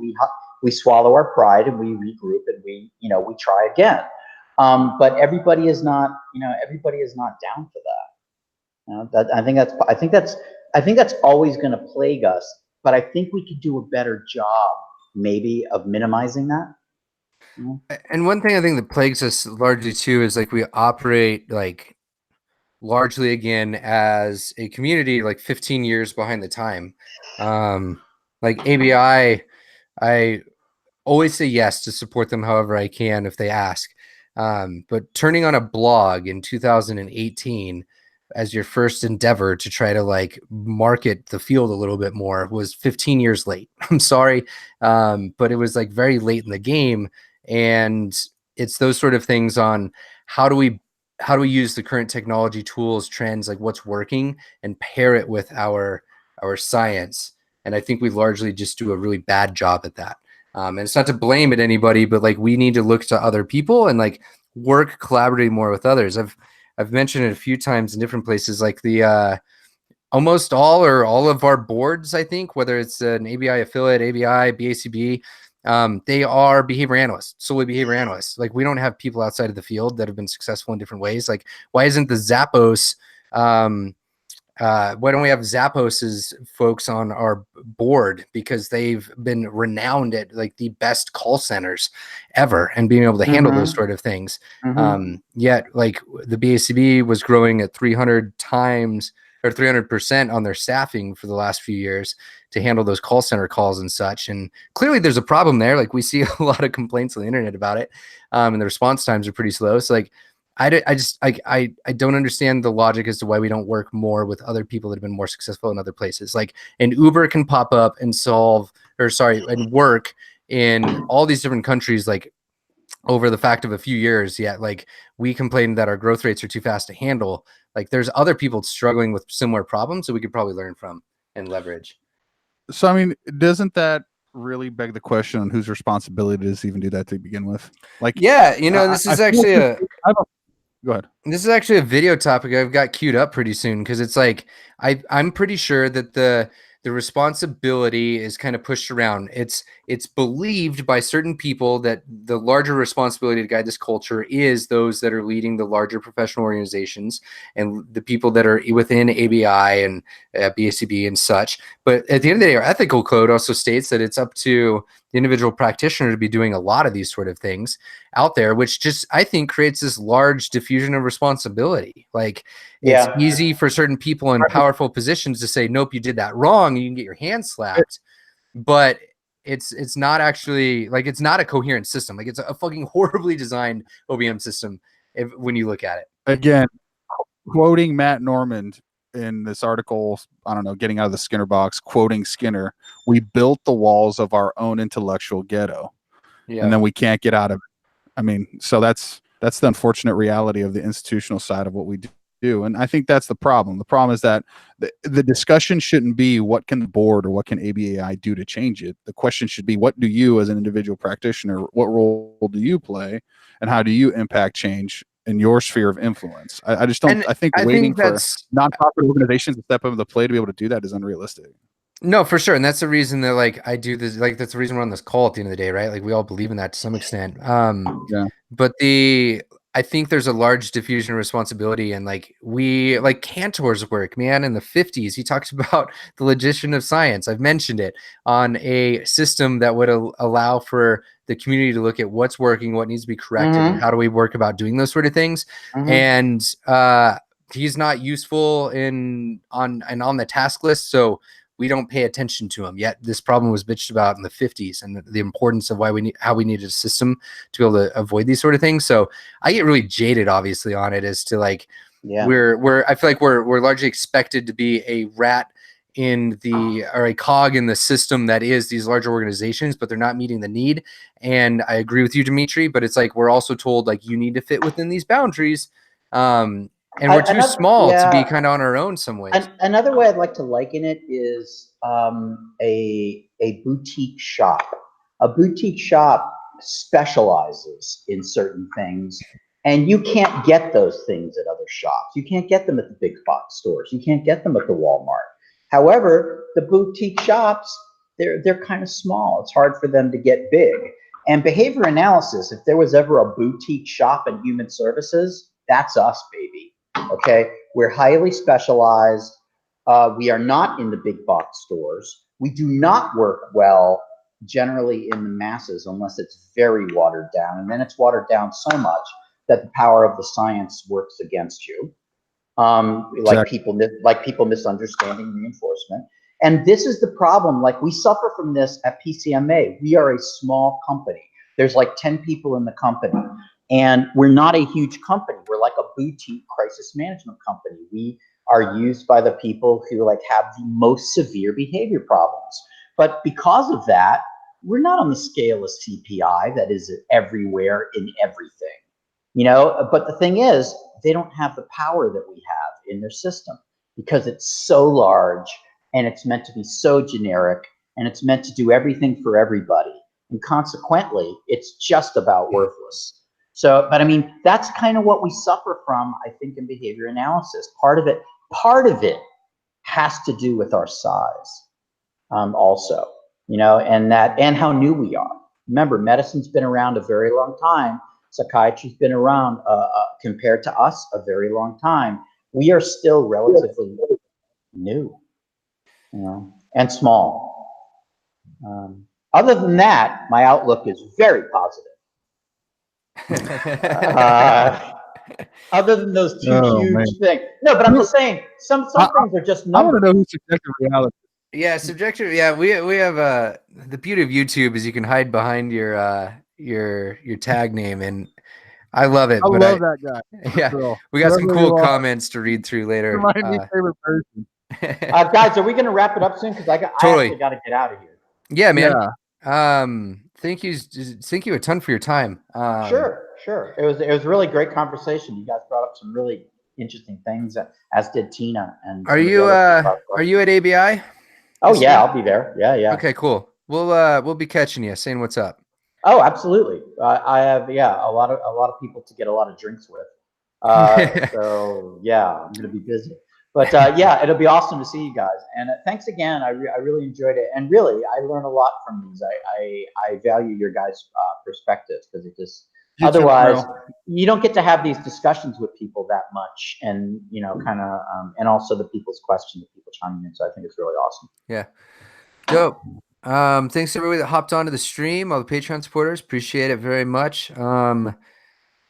we swallow our pride and we regroup and we try again. But everybody is not down for that. I think that's always going to plague us. But I think we could do a better job, maybe, of minimizing that. And one thing I think that plagues us largely too is like we operate like largely again as a community like 15 years behind the time. Like ABI I always say yes to support them however I can if they ask. But turning on a blog in 2018 as your first endeavor to try to like market the field a little bit more was 15 years late. I'm sorry. But it was like very late in the game. And it's those sort of things on how do we use the current technology tools, trends, like what's working, and pair it with our science. And I think we largely just do a really bad job at that. And it's not to blame at anybody, but like we need to look to other people and like work collaboratively more with others. I've mentioned it a few times in different places, like the almost all or all of our boards, I think, whether it's an ABI affiliate, ABI, BACB, they are behavior analysts, solely behavior analysts. Like we don't have people outside of the field that have been successful in different ways. Like why isn't the Zappos, why don't we have Zappos's folks on our board, because they've been renowned at like the best call centers ever and being able to handle those sort of things. Yet like the BACB was growing at 300 times or 300% on their staffing for the last few years to handle those call center calls and such. And clearly there's a problem there. Like we see a lot of complaints on the internet about it. And the response times are pretty slow. So like, I don't understand the logic as to why we don't work more with other people that have been more successful in other places. Like an Uber can pop up and and work in all these different countries, like over the fact of a few years. Yet like we complain that our growth rates are too fast to handle. Like there's other people struggling with similar problems that we could probably learn from and leverage. So, I mean, doesn't that really beg the question on whose responsibility it is to even do that to begin with? Like, yeah, you know, this is actually go ahead. This is actually a video topic I've got queued up pretty soon, because it's like I'm pretty sure that the responsibility is kind of pushed around. It's believed by certain people that the larger responsibility to guide this culture is those that are leading the larger professional organizations and the people that are within ABI and BACB and such. But at the end of the day, our ethical code also states that it's up to the individual practitioner to be doing a lot of these sort of things out there, which just, I think, creates this large diffusion of responsibility. Like it's easy for certain people in powerful positions to say, nope, you did that wrong. You can get your hand slapped, but it's not actually like, it's not a coherent system. Like it's a fucking horribly designed OBM system when you look at it. Again, quoting Matt Normand in this article, I don't know, Getting Out of the Skinner Box, quoting Skinner, we built the walls of our own intellectual ghetto, and then we can't get out of it. I mean, so that's the unfortunate reality of the institutional side of what we do. And I think that's the problem. The problem is that the discussion shouldn't be what can the board or what can ABAI do to change it. The question should be, what do you as an individual practitioner, what role do you play, and how do you impact change in your sphere of influence? I just don't. I think waiting for nonprofit organizations to step up to the plate to be able to do that is unrealistic. No, for sure. And that's the reason that like I do this, like that's the reason we're on this call at the end of the day, right? Like we all believe in that to some extent. But I think there's a large diffusion of responsibility, and like Cantor's work, man, in the 50s, he talks about the logician of science. I've mentioned it on a system that would allow for the community to look at what's working, what needs to be corrected, and how do we work about doing those sort of things. And he's not useful on the task list, so we don't pay attention to him. Yet this problem was bitched about in the 50s, and the importance of how we needed a system to be able to avoid these sort of things. So I get really jaded, obviously, on it as to like, I feel like we're largely expected to be a rat or a cog in the system that is these larger organizations, but they're not meeting the need. And I agree with you, Dimitri, but it's like, we're also told like, you need to fit within these boundaries. And we're too small to be kind of on our own some ways. Another way I'd like to liken it is a boutique shop. A boutique shop specializes in certain things, and you can't get those things at other shops. You can't get them at the big box stores. You can't get them at the Walmart. However, the boutique shops, they're kind of small. It's hard for them to get big. And behavior analysis, if there was ever a boutique shop in human services, that's us, baby. Okay, we're highly specialized. We are not in the big box stores. We do not work well generally in the masses unless it's very watered down, and then it's watered down so much that the power of the science works against you. Like people misunderstanding reinforcement. And this is the problem. Like, we suffer from this at PCMA. We are a small company. There's like 10 people in the company, and we're not a huge company. We're like a boutique crisis management company. We are used by the people who like have the most severe behavior problems. But because of that, we're not on the scale of CPI that is everywhere in everything, you know. But the thing is, they don't have the power that we have in their system because it's so large and it's meant to be so generic and it's meant to do everything for everybody. And consequently, it's just about worthless. So, but I mean, that's kind of what we suffer from, I think, in behavior analysis. Part of it has to do with our size, also, you know, and how new we are. Remember, medicine's been around a very long time. Psychiatry's been around, compared to us, a very long time. We are still relatively new, you know, and small. Other than that, my outlook is very positive. Other than those two huge things. No, but I'm just saying, some things are just numbers. I want to know who's subjective reality. Yeah, subjective. Yeah, we have the beauty of YouTube is you can hide behind your tag name, and I love it. I love that guy. Yeah, we got some cool comments to read through later. You're my new favorite person. Guys, are we going to wrap it up soon? Because I actually got to get out of here. Yeah, man. Yeah. Thank you a ton for your time. Sure. It was a really great conversation. You guys brought up some really interesting things, as did Tina. And are you at ABI? Oh yeah, I'll be there. Yeah. Okay, cool. We'll be catching you, saying what's up. Oh, absolutely. I have a lot of people to get a lot of drinks with. So yeah, I'm gonna be busy. But yeah, it'll be awesome to see you guys. And thanks again. I really enjoyed it. And really, I learned a lot from these. I value your guys' perspectives, because it just, otherwise, you don't get to have these discussions with people that much. And, you know, kind of, and also the people's questions, the people chiming in. So I think it's really awesome. Yeah. Dope. Thanks to everybody that hopped onto the stream, all the Patreon supporters. Appreciate it very much.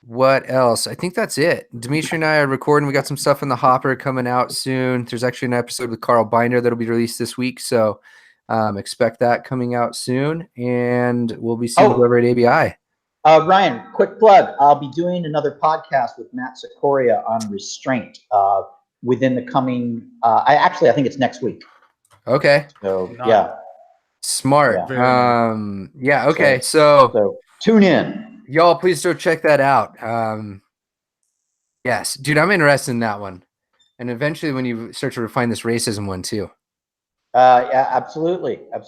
What else? I think that's it. Dimitri and I are recording. We got some stuff in the hopper coming out soon. There's actually an episode with Carl Binder that'll be released this week. So expect that coming out soon. And we'll be seeing whoever at ABI. Ryan, quick plug. I'll be doing another podcast with Matt Sikoria on restraint within the coming, I think it's next week. Okay. So, yeah. Smart. Yeah. Okay. So tune in. Y'all, please go check that out. Yes, dude, I'm interested in that one. And eventually when you start to refine this racism one too. Yeah, absolutely. All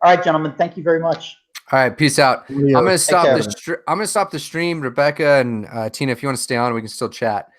right, gentlemen, thank you very much. All right, peace out. I'm gonna stop the stream. Rebecca and Tina, if you want to stay on, we can still chat.